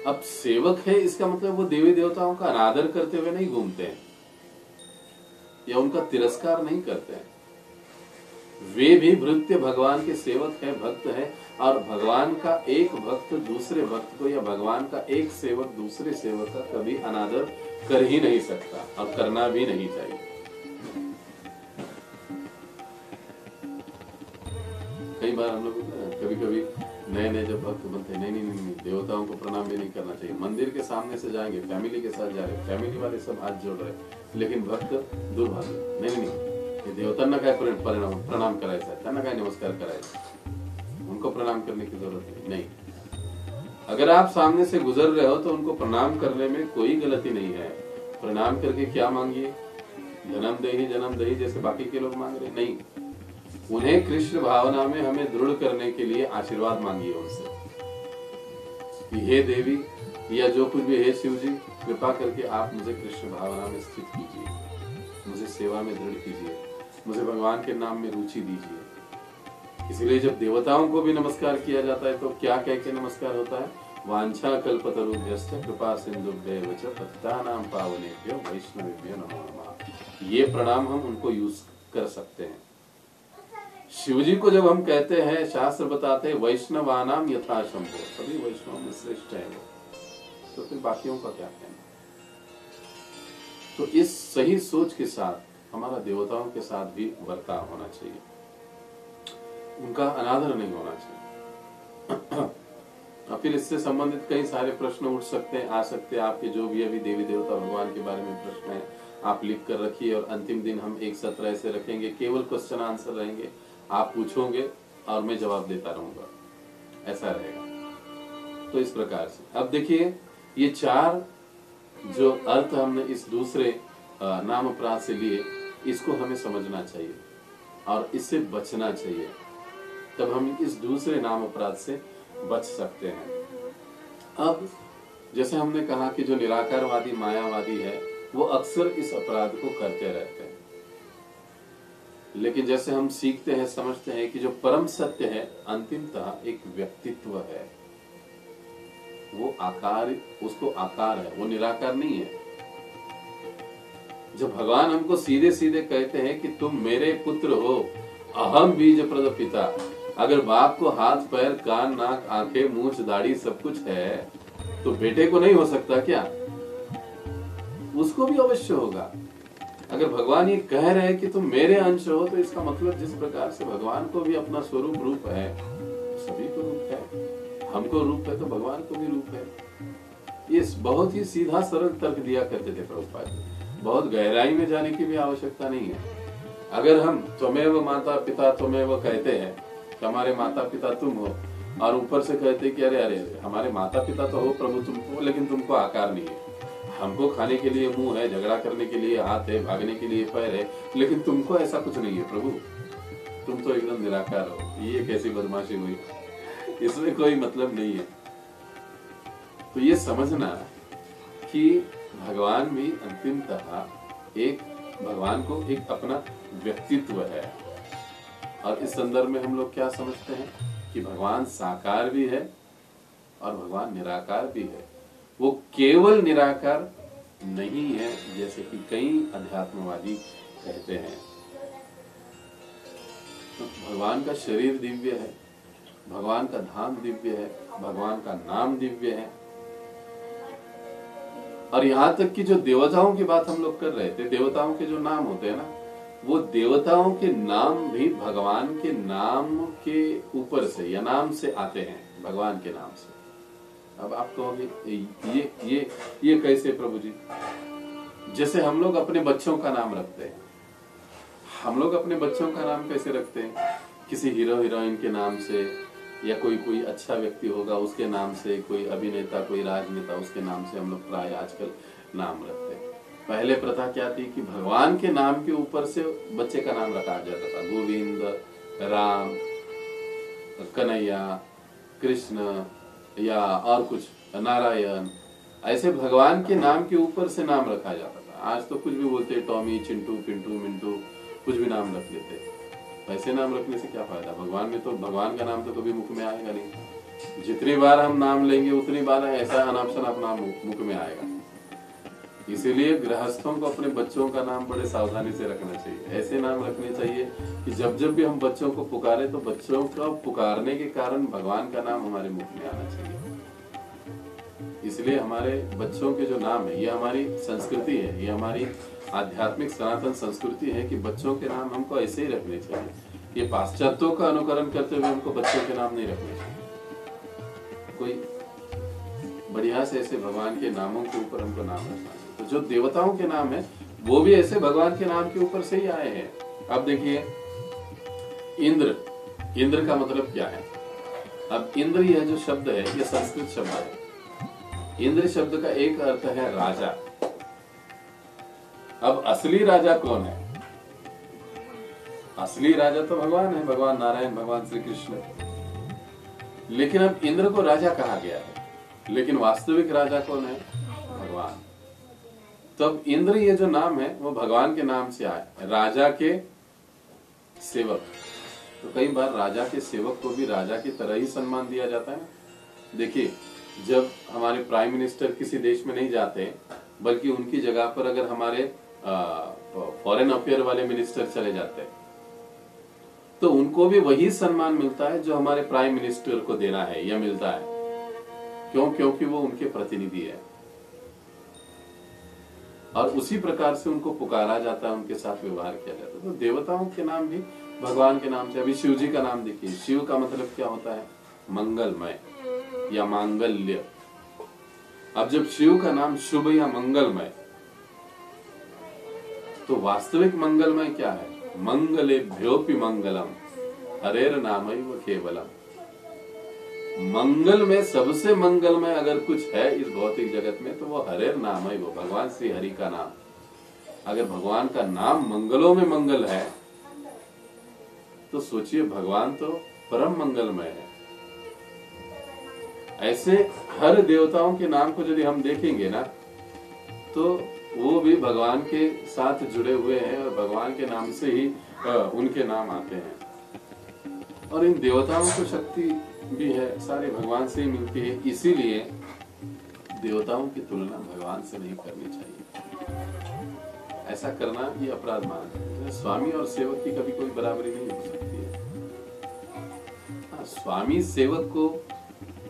अब सेवक है, इसका मतलब वो देवी देवताओं का अनादर करते हुए नहीं घूमते हैं या उनका तिरस्कार नहीं करते हैं। वे भी भृत्य भगवान के सेवक है, भक्त है, और भगवान का एक भक्त दूसरे भक्त को या भगवान का एक सेवक दूसरे सेवक का कभी अनादर कर ही नहीं सकता और करना भी नहीं चाहिए। कई बार हम लोग कभी कभी नए नए जब भक्त बनते हैं, नहीं, देवताओं को प्रणाम भी नहीं करना चाहिए। मंदिर के सामने से जाएंगे, फैमिली के साथ जा रहे, फैमिली वाले सब हाथ जोड़ रहे, लेकिन भक्त दूर भागे, नहीं, ये देवता न काय प्रणाम करायचा, न काय नमस्कार करायचा, उनको प्रणाम करने की जरूरत नहीं। अगर आप सामने से गुजर रहे हो तो उनको प्रणाम करने में कोई गलती नहीं है। प्रणाम करके क्या मांगिए? जन्म दही जैसे बाकी के लोग मांग रहे, नहीं। उन्हें कृष्ण भावना में हमें दृढ़ करने के लिए आशीर्वाद मांगिए उनसे कि हे देवी या जो कुछ भी, हे शिव जी, कृपा करके आप मुझे कृष्ण भावना में स्थित कीजिए, मुझे सेवा में दृढ़ कीजिए, मुझे भगवान के नाम में रुचि दीजिए। इसलिए जब देवताओं को भी नमस्कार किया जाता है तो क्या कह के नमस्कार होता है? वांछा कल्पतरुभ्यश्च कृपा सिंधुभ्यैव च पतितानां पावनेभ्यो वैष्णवेभ्यो नमो नमः। ये प्रणाम हम उनको यूज कर सकते हैं। शिवजी को जब हम कहते हैं, शास्त्र बताते हैं वैष्णवानाम यथा शंभो, सभी वैष्णव में श्रेष्ठ है वो, तो फिर बाकियों का क्या कहना? तो इस सही सोच के साथ हमारा देवताओं के साथ भी बर्ताव होना चाहिए, उनका अनादर नहीं होना चाहिए। और फिर इससे संबंधित कई सारे प्रश्न उठ सकते हैं, आ सकते हैं। आपके जो भी अभी देवी देवता भगवान के बारे में प्रश्न है, आप लिख कर रखिए, और अंतिम दिन हम एक सत्र ऐसे रखेंगे, केवल क्वेश्चन आंसर रहेंगे, आप पूछोगे और मैं जवाब देता रहूंगा, ऐसा रहेगा। तो इस प्रकार से अब देखिए, ये चार जो अर्थ हमने इस दूसरे नाम अपराध से लिए, इसको हमें समझना चाहिए और इससे बचना चाहिए, तब हम इस दूसरे नाम अपराध से बच सकते हैं। अब जैसे हमने कहा कि जो निराकारवादी मायावादी है वो अक्सर इस अपराध को करते रहते हैं, लेकिन जैसे हम सीखते हैं, समझते हैं कि जो परम सत्य है अंतिमतः एक व्यक्तित्व है, वो आकार, उसको आकार है, वो निराकार नहीं है। जब भगवान हमको सीधे सीधे कहते हैं कि तुम मेरे पुत्र हो, अहम बीज प्रद पिता, अगर बाप को हाथ पैर कान नाक आंखें मूंछ दाढ़ी सब कुछ है तो बेटे को नहीं हो सकता क्या? उसको भी अवश्य होगा। अगर भगवान ये कह रहे हैं कि तुम मेरे अंश हो, तो इसका मतलब जिस प्रकार से भगवान को भी अपना स्वरूप रूप है, सभी को रूप है, हमको रूप है तो भगवान को भी रूप है। ये बहुत ही सीधा सरल तर्क दिया करते थे प्रभुपाद जी, बहुत गहराई में जाने की भी आवश्यकता नहीं है। अगर हम त्वमेव माता पिता त्वमेव कहते हैं, हमारे माता पिता तुम हो, और ऊपर से कहते कि अरे अरे हमारे माता पिता तो हो प्रभु तुमको, लेकिन तुमको आकार नहीं है, हमको खाने के लिए मुंह है, झगड़ा करने के लिए हाथ है, भागने के लिए पैर है, लेकिन तुमको ऐसा कुछ नहीं है प्रभु, तुम तो एकदम निराकार हो। ये कैसी बदमाशी हुई? इसमें कोई मतलब नहीं है। तो ये समझना कि भगवान भी अंतिमतः एक, भगवान को एक अपना व्यक्तित्व है, और इस संदर्भ में हम लोग क्या समझते हैं कि भगवान साकार भी है और भगवान निराकार भी है। वो केवल निराकार नहीं है जैसे कि कई अध्यात्मवादी कहते हैं। तो भगवान का शरीर दिव्य है, भगवान का धाम दिव्य है, भगवान का नाम दिव्य है, और यहाँ तक कि जो देवताओं की बात हम लोग कर रहे थे, देवताओं के जो नाम होते हैं ना, वो देवताओं के नाम भी भगवान के नाम के ऊपर से या नाम से आते हैं, भगवान के नाम से। अब आप कहोगे ये कैसे प्रभु जी? जैसे हम लोग अपने बच्चों का नाम रखते हैं, हम लोग अपने बच्चों का नाम कैसे रखते हैं? किसी हीरो हीरोइन के नाम से, या कोई अच्छा व्यक्ति होगा उसके नाम से, कोई अभिनेता, कोई राजनेता, उसके नाम से हम लोग प्राय आजकल नाम रखते हैं। पहले प्रथा क्या थी कि भगवान के नाम के ऊपर से बच्चे का नाम रखा जाता था। गोविंद, राम, कन्हैया, कृष्ण या और कुछ, नारायण, ऐसे भगवान के नाम के ऊपर से नाम रखा जाता था। आज तो कुछ भी बोलते, टॉमी, चिंटू, पिंटू, मिंटू, कुछ भी नाम रख लेते। ऐसे नाम रखने से क्या फायदा? भगवान में तो, भगवान का नाम तो कभी मुख में आएगा नहीं। जितनी बार हम नाम लेंगे उतनी बार ऐसा अनाप शनाप नाम मुख में आएगा। इसीलिए गृहस्थों को अपने बच्चों का नाम बड़े सावधानी से रखना चाहिए। ऐसे नाम रखने चाहिए कि जब जब भी हम बच्चों को पुकारे तो बच्चों का पुकारने के कारण भगवान का नाम हमारे मुख में आना चाहिए। इसलिए हमारे बच्चों के जो नाम है, ये हमारी संस्कृति है, ये हमारी आध्यात्मिक सनातन संस्कृति है कि बच्चों के नाम हमको ऐसे ही रखने चाहिए। ये पाश्चात्यों का अनुकरण करते हुए हमको बच्चों के नाम नहीं रखने चाहिए। कोई बढ़िया से ऐसे भगवान के नामों के ऊपर हमको नाम रखना है। तो जो देवताओं के नाम है वो भी ऐसे भगवान के नाम के ऊपर से ही आए हैं। अब देखिए, इंद्र, इंद्र का मतलब क्या है? अब इंद्र यह जो शब्द है ये संस्कृत शब्द है। इंद्र शब्द का एक अर्थ है राजा। अब असली राजा कौन है? असली राजा तो भगवान है, भगवान नारायण, भगवान श्री कृष्ण। लेकिन अब इंद्र को राजा कहा गया है, लेकिन वास्तविक राजा कौन है? भगवान। तब इंद्र ये जो नाम है वो भगवान के नाम से आया, राजा के सेवक। तो कई बार राजा के सेवक को भी राजा की तरह ही सम्मान दिया जाता है। देखिए, जब हमारे प्राइम मिनिस्टर किसी देश में नहीं जाते, बल्कि उनकी जगह पर अगर हमारे फॉरेन अफेयर वाले मिनिस्टर चले जाते हैं, तो उनको भी वही सम्मान मिलता है जो हमारे प्राइम मिनिस्टर को देना है या मिलता है। क्यों? क्योंकि वो उनके प्रतिनिधि है और उसी प्रकार से उनको पुकारा जाता है, उनके साथ व्यवहार किया जाता है। तो देवताओं के नाम भी भगवान के नाम से। अभी शिव जी का नाम देखिए, शिव का मतलब क्या होता है? मंगलमय या मांगल्य। अब जब शिव का नाम शुभ या मंगलमय, तो वास्तविक मंगलमय क्या है? मंगलेभ्योपि मंगलम हरेर नामैव केवलम। मंगल में सबसे मंगलमय अगर कुछ है इस भौतिक जगत में तो वो हरेर नामैव, भगवान श्री हरि का नाम। अगर भगवान का नाम मंगलों में मंगल है तो सोचिए भगवान तो परम मंगलमय है। ऐसे हर देवताओं के नाम को यदि हम देखेंगे ना, तो वो भी भगवान के साथ जुड़े हुए हैं और भगवान के नाम से ही उनके नाम आते हैं। और इन देवताओं को शक्ति भी है, सारे भगवान से ही मिलती है। इसीलिए देवताओं की तुलना भगवान से नहीं करनी चाहिए। ऐसा करना ये अपराध माना है। स्वामी और सेवक की कभी कोई बराबरी नहीं हो सकती है। स्वामी सेवक को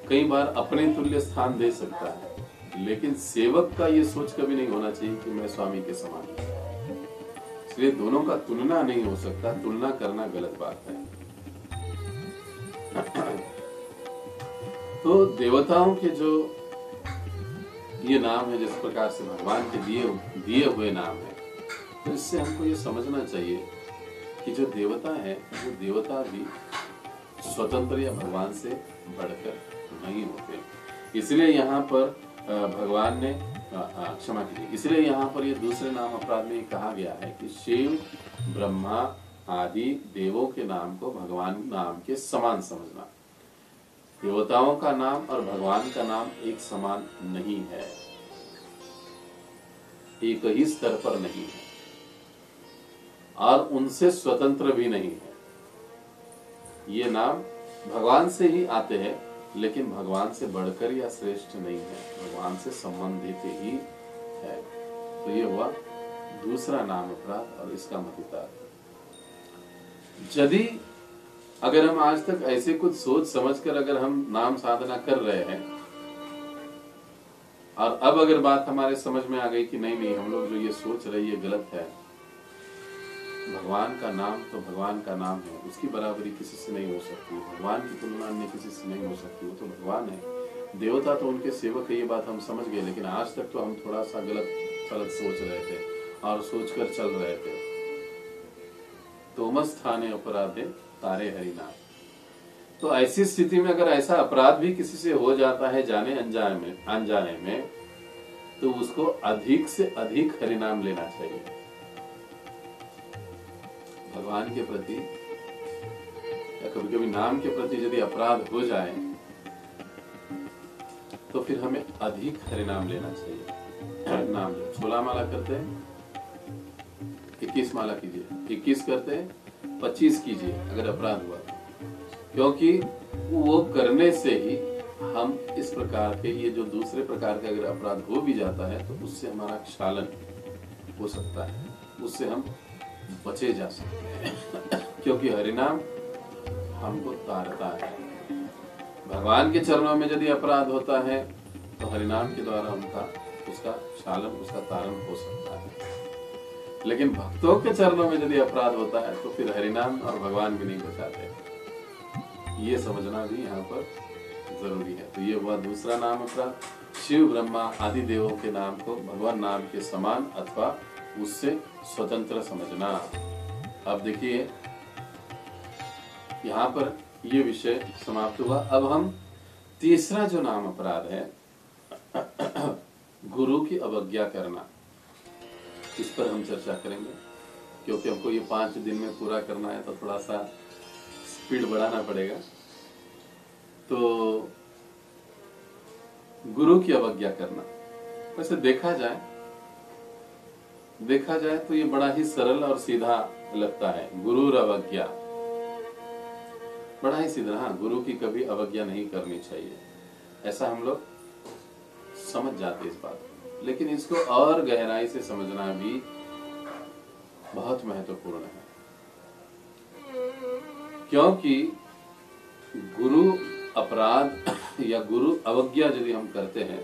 कई बार अपने तुल्य स्थान दे सकता है, लेकिन सेवक का ये सोच कभी नहीं होना चाहिए कि मैं स्वामी के समान हूं। इसलिए दोनों का तुलना नहीं हो सकता, तुलना करना गलत बात है। तो देवताओं के जो ये नाम है, जिस प्रकार से भगवान के दिए हुए नाम है, तो इससे हमको ये समझना चाहिए कि जो देवता है वो देवता भी स्वतंत्र या भगवान से बढ़कर नहीं होते। इसलिए यहाँ पर भगवान ने क्षमा कीजिए, इसलिए यहाँ पर ये दूसरे नाम अपराध में कहा गया है कि शिव, ब्रह्मा आदि देवों के नाम को भगवान नाम के समान समझना। देवताओं का नाम और भगवान का नाम एक समान नहीं है, एक ही स्तर पर नहीं है और उनसे स्वतंत्र भी नहीं है। ये नाम भगवान से ही आते हैं, लेकिन भगवान से बढ़कर या श्रेष्ठ नहीं है, भगवान से संबंधित ही है। तो ये हुआ दूसरा नाम अपराध और इसका महितार्थ। यदि अगर हम आज तक ऐसे कुछ सोच समझकर अगर हम नाम साधना कर रहे हैं और अब अगर बात हमारे समझ में आ गई कि नहीं नहीं, हम लोग जो ये सोच रहे ये गलत है, भगवान का नाम तो भगवान का नाम है, उसकी बराबरी किसी से नहीं हो सकती, भगवान की तुलना अन्य किसी से नहीं हो सकती, वो तो भगवान है, देवता तो उनके सेवक है, ये बात हम समझ गए। लेकिन आज तक तो हम थोड़ा सा गलत सोच रहे थे और सोचकर चल रहे थे। तोमस थाने अपराधे तारे हरि नाम। तो ऐसी स्थिति में अगर ऐसा अपराध भी किसी से हो जाता है जाने अनजाने में, तो उसको अधिक से अधिक हरिनाम लेना चाहिए। भगवान के प्रति या कभी कभी नाम के प्रति यदि अपराध हो जाए तो फिर हमें अधिक हरिनाम लेना चाहिए। नाम लो, 16 माला करते हैं 21 माला कीजिए, 21 करते हैं 25 कीजिए अगर अपराध हुआ, क्योंकि वो करने से ही हम इस प्रकार के, ये जो दूसरे प्रकार के अगर अपराध हो भी जाता है तो उससे हमारा क्षालन हो सकता है, उससे हम बचे जा सकते हैं क्योंकि हरिनाम हमको तारता है। भगवान के चरणों में यदि अपराध होता है तो हरिनाम के द्वारा उसका क्षालन, उसका तारण हो सकता है। लेकिन भक्तों के चरणों में यदि अपराध होता है तो फिर हरिनाम और भगवान भी नहीं बचाते। ये समझना भी यहाँ पर जरूरी है। तो ये हुआ दूसरा नाम अपराध। शिव ब्रह्मा आदि देवों के नाम को भगवान नाम के समान अथवा उससे स्वतंत्र समझना। अब देखिए यहाँ पर ये विषय समाप्त हुआ। अब हम तीसरा जो नाम अपराध है गुरु की अवज्ञा करना, इस पर हम चर्चा करेंगे, क्योंकि हमको ये 5 दिन में पूरा करना है तो थोड़ा सा स्पीड बढ़ाना पड़ेगा। तो गुरु की अवज्ञा करना, वैसे देखा जाए तो ये बड़ा ही सरल और सीधा लगता है। गुरु अवज्ञा बड़ा ही सीधा। हाँ, गुरु की कभी अवज्ञा नहीं करनी चाहिए, ऐसा हम लोग समझ जाते इस बात को। लेकिन इसको और गहराई से समझना भी बहुत महत्वपूर्ण है, क्योंकि गुरु अपराध या गुरु अवज्ञा यदि हम करते हैं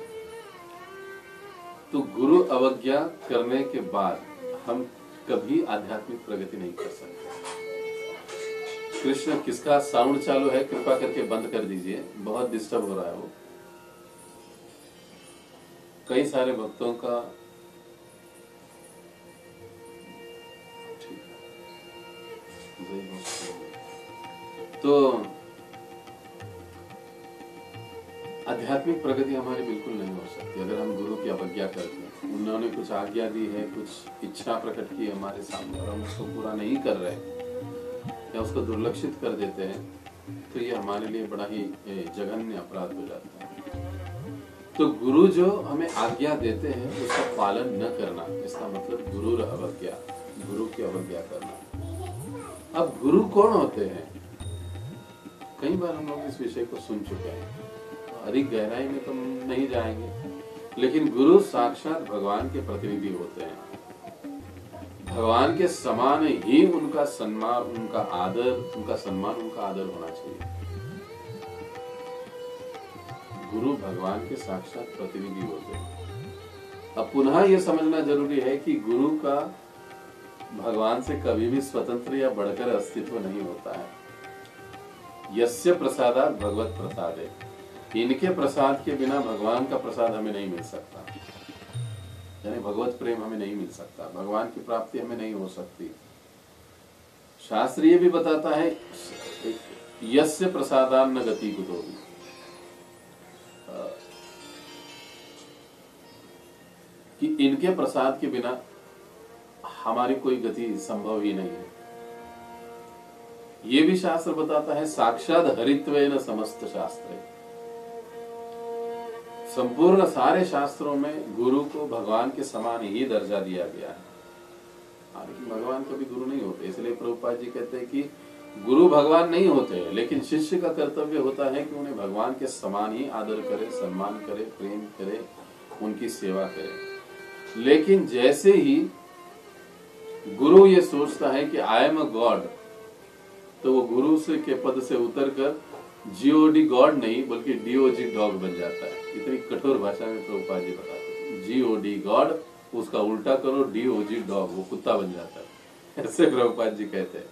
तो गुरु अवज्ञा करने के बाद हम कभी आध्यात्मिक प्रगति नहीं कर सकते। कृष्ण, किसका साउंड चालू है कृपा करके बंद कर दीजिए, बहुत डिस्टर्ब हो रहा है वो। कई सारे भक्तों का तो आध्यात्मिक प्रगति हमारी बिल्कुल नहीं हो सकती अगर हम गुरु की अवज्ञा करते हैं। उन्होंने कुछ आज्ञा दी है, कुछ इच्छा प्रकट की है हमारे सामने और हम उसको पूरा नहीं कर रहे या उसको दुर्लक्षित कर देते हैं, तो ये हमारे लिए बड़ा ही जघन्य अपराध हो जाता है। तो गुरु जो हमें आज्ञा देते हैं उसका पालन न करना, इसका मतलब गुरु अवज्ञा, गुरु की अवज्ञा करना। अब गुरु कौन होते हैं? कई बार हम लोग इस विषय को सुन चुके हैं, अधिक गहराई में तो नहीं जाएंगे, लेकिन गुरु साक्षात भगवान के प्रतिनिधि होते हैं। भगवान के समान ही उनका सम्मान, उनका आदर, उनका सम्मान, उनका आदर होना चाहिए। गुरु भगवान के साक्षात प्रतिनिधि होते हैं। अब पुनः यह समझना जरूरी है कि गुरु का भगवान से कभी भी स्वतंत्र या बढ़कर अस्तित्व नहीं होता है। यस्य प्रसादात् भगवत प्रसादे, इनके प्रसाद के बिना भगवान का प्रसाद हमें नहीं मिल सकता, यानी भगवत प्रेम हमें नहीं मिल सकता, भगवान की प्राप्ति हमें नहीं हो सकती। शास्त्र ये भी बताता है यस्य प्रसादान् न गति कुतोऽपि, कि इनके प्रसाद के बिना हमारी कोई गति संभव ही नहीं है। ये भी शास्त्र बताता है साक्षात हरित्वेन समस्त शास्त्रे, संपूर्ण सारे शास्त्रों में गुरु को भगवान के समान ही दर्जा दिया गया है। लेकिन भगवान कभी गुरु नहीं होते, इसलिए प्रभुपाद जी कहते हैं कि गुरु भगवान नहीं होते, लेकिन शिष्य का कर्तव्य होता है कि उन्हें भगवान के समान ही आदर करे, सम्मान करे, प्रेम करे, उनकी सेवा करे। लेकिन जैसे ही गुरु ये सोचता है कि आई एम अ गॉड, तो वो गुरु से के पद से उतरकर जीओडी गॉड नहीं बल्कि डीओजी डॉग बन जाता है। इतनी कठोर भाषा में प्रभुपाद जी बताते हैं। जीओडी गॉड, उसका उल्टा करो डीओजी डॉग, वो कुत्ता बन जाता है, ऐसे प्रभुपाद जी कहते हैं।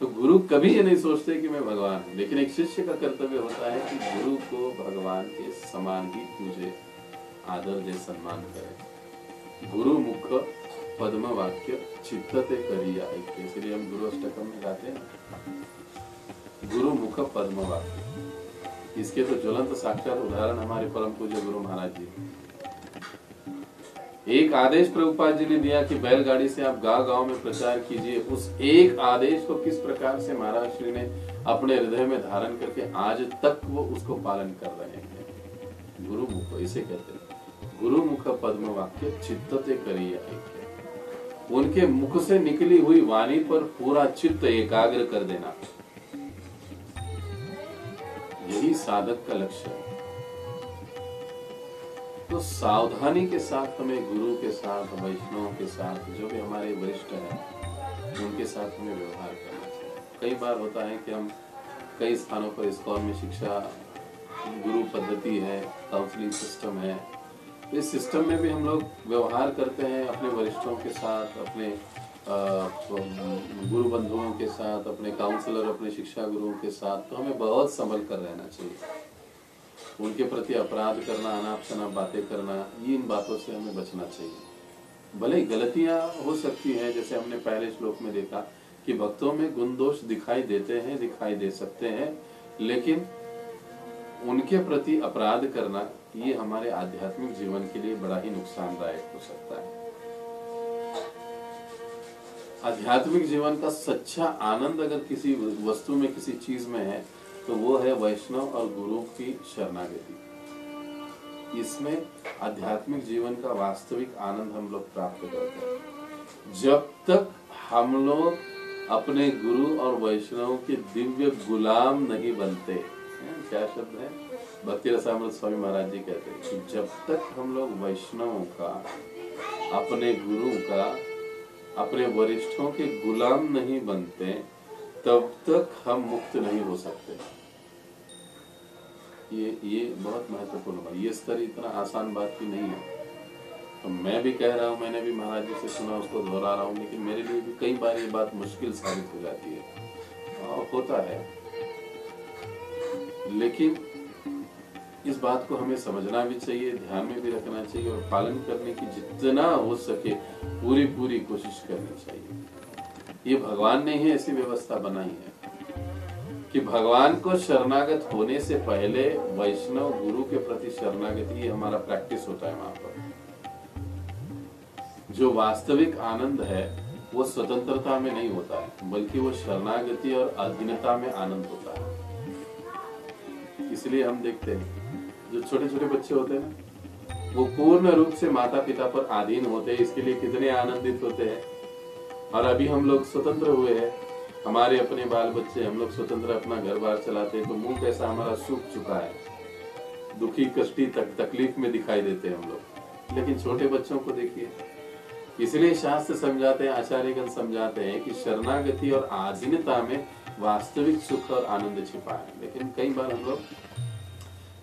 तो गुरु कभी ये नहीं सोचते कि मैं भगवान हूं, लेकिन एक शिष्य का कर्तव्य होता है कि गुरु को भगवान के समान ही पूजे, आदर दे, सम्मान करे। गुरु मुख पद्म वाक्य चित्तते करिया ऐक्य, इसलिए हम गुरु अष्टकम में गाते हैं गुरु मुख पद्म वाक्य। इसके तो ज्वलंत साक्षात उदाहरण हमारे परम पूज्य गुरु महाराज जी। एक आदेश प्रभुपाद जी ने दिया कि बैलगाड़ी से आप गांव गांव में प्रचार कीजिए। उस एक आदेश को किस प्रकार से महाराज श्री ने अपने हृदय में धारण करके आज तक वो उसको पालन कर रहे हैं। गुरु मुख इसे कहते हैं, गुरु मुख पद्म वाक्य चित्तते करिया ऐक्य। उनके मुख से निकली हुई वाणी पर पूरा चित्त एकाग्र कर देना, यही साधक का लक्ष्य है। तो सावधानी के साथ हमें गुरु के साथ, वैष्णव के साथ, जो भी हमारे वरिष्ठ हैं उनके साथ हमें व्यवहार करना चाहिए। कई बार होता है कि हम कई स्थानों पर इस्कॉन में शिक्षा गुरु पद्धति है, काउंसलिंग सिस्टम है, इस सिस्टम में भी हम लोग व्यवहार करते हैं अपने वरिष्ठों के साथ, अपने गुरु बंधुओं के साथ, अपने काउंसलर, अपने शिक्षा गुरुओं के साथ। तो हमें बहुत संभल कर रहना चाहिए। उनके प्रति अपराध करना, अनाप शनाप बातें करना, ये इन बातों से हमें बचना चाहिए। भले ही गलतियां हो सकती हैं, जैसे हमने पहले श्लोक में देखा कि भक्तों में गुण दोष दिखाई देते हैं, दिखाई दे सकते हैं, लेकिन उनके प्रति अपराध करना ये हमारे आध्यात्मिक जीवन के लिए बड़ा ही नुकसानदायक हो सकता है। आध्यात्मिक जीवन का सच्चा आनंद अगर किसी वस्तु में, किसी चीज में है, तो वो है वैष्णव और गुरु की शरणागति। इसमें आध्यात्मिक जीवन का वास्तविक आनंद हम लोग प्राप्त करते हैं। जब तक हम लोग अपने गुरु और वैष्णव के दिव्य गुलाम नहीं बनते, क्या शब्द है, भक्ति रसामृत स्वामी महाराज जी कहते हैं कि जब तक हम लोग वैष्णवों का, अपने गुरु का, अपने वरिष्ठों के गुलाम नहीं बनते, तब तक हम मुक्त नहीं हो सकते। ये बहुत महत्वपूर्ण बात। ये स्तर इतना आसान बात भी नहीं है। तो मैं भी कह रहा हूँ, मैंने भी महाराज जी से सुना, उसको दोहरा रहा हूँ, लेकिन मेरे लिए भी कई बार ये बात मुश्किल साबित हो जाती है और होता है। लेकिन इस बात को हमें समझना भी चाहिए, ध्यान में भी रखना चाहिए और पालन करने की जितना हो सके पूरी कोशिश करनी चाहिए। ये भगवान ने ही ऐसी व्यवस्था बनाई है कि भगवान को शरणागत होने से पहले वैष्णव गुरु के प्रति शरणागति हमारा प्रैक्टिस होता है। वहां पर जो वास्तविक आनंद है वो स्वतंत्रता में नहीं होता है, बल्कि वो शरणागति और अधीनता में आनंद होता है। इसलिए हम देखते हैं जो छोटे छोटे बच्चे होते हैं ना, वो पूर्ण रूप से माता पिता पर अधीन होते हैं, इसके लिए कितने आनंदित होते हैं। और अभी हम लोग स्वतंत्र हुए हैं, हमारे अपने बाल बच्चे, हम लोग स्वतंत्र अपना घर बार चलाते हैं, तो मुंह कैसा हमारा सूख चुका है, दुखी कष्टी तकलीफ में दिखाई देते हैं हम लोग। लेकिन छोटे बच्चों को देखिए, इसलिए शास्त्र समझाते हैं, आचार्यगण समझाते हैं कि शरणागति और आधीनता में वास्तविक सुख और आनंद छिपा है। लेकिन कई बार हम लोग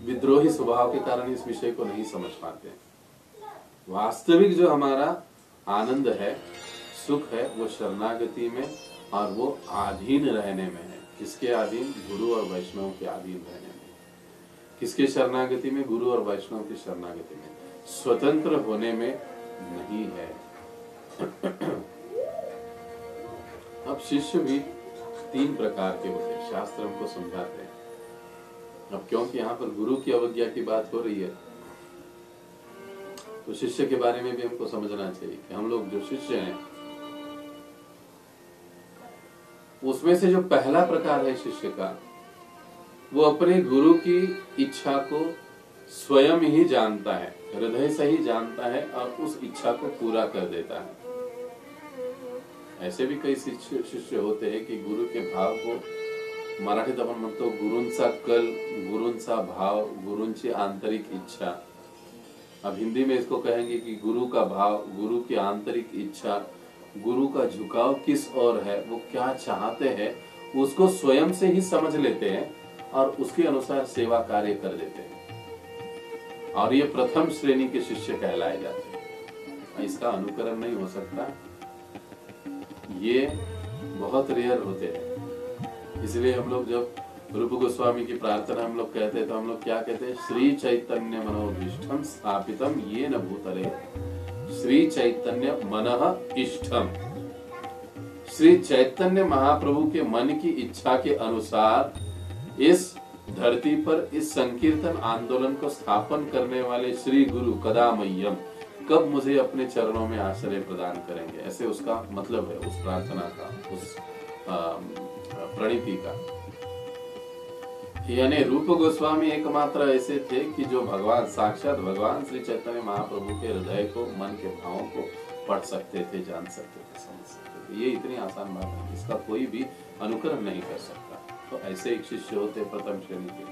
विद्रोही स्वभाव के कारण इस विषय को नहीं समझ पाते। वास्तविक जो हमारा आनंद है, सुख है, वो शरणागति में और वो अधीन रहने में है। किसके अधीन? गुरु और वैष्णव के अधीन रहने में। किसके शरणागति में? गुरु और वैष्णव की शरणागति में। स्वतंत्र होने में नहीं है। अब शिष्य भी 3 प्रकार के होते हैं, शास्त्र हमको समझाते हैं। अब क्योंकि यहाँ पर गुरु की अवज्ञा की बात हो रही है, तो शिष्य के बारे में भी हमको समझना चाहिए कि हम लोग जो शिष्य हैं, उसमें से जो पहला प्रकार है शिष्य का, वो अपने गुरु की इच्छा को स्वयं ही जानता है, हृदय से ही जानता है और उस इच्छा को पूरा कर देता है। ऐसे भी कई शिष्य होते हैं कि गुरु के भाव को, मराठीत आपण म्हणतो गुरूंचा कल, गुरूंचा भाव, गुरूंची आंतरिक इच्छा। अब हिंदी में इसको कहेंगे कि गुरु का भाव, गुरु की आंतरिक इच्छा, गुरु का झुकाव किस ओर है, वो क्या चाहते हैं, उसको स्वयं से ही समझ लेते हैं और उसके अनुसार सेवा कार्य कर देते हैं, और ये प्रथम श्रेणी के शिष्य कहलाए जाते हैं। इसका अनुकरण नहीं हो सकता, ये बहुत रेयर होते हैं। इसलिए हम लोग जब रूप गोस्वामी की प्रार्थना हम लोग कहते हैं तो हम लोग क्या कहते हैं? श्री चैतन्य मनोभीष्टम स्थापितम येन भूतले, श्री चैतन्य मनः इष्टम। श्री चैतन्य महाप्रभु के मन की इच्छा के अनुसार इस धरती पर इस संकीर्तन आंदोलन को स्थापन करने वाले श्री गुरु कदामय्यम कब मुझे अपने चरणों में आश्रय प्रदान करेंगे, ऐसे उसका मतलब है उस प्रार्थना का, उस प्रणीति का। यानी रूप गोस्वामी एकमात्र ऐसे थे कि जो भगवान साक्षात भगवान श्री चैतन्य महाप्रभु के हृदय को, मन के भावों को पढ़ सकते थे, जान सकते थे, समझ सकते थे। ये इतनी आसान बात है, इसका कोई भी अनुकरण नहीं कर सकता। तो ऐसे एक शिष्य होते हैं प्रथम श्रेणी के।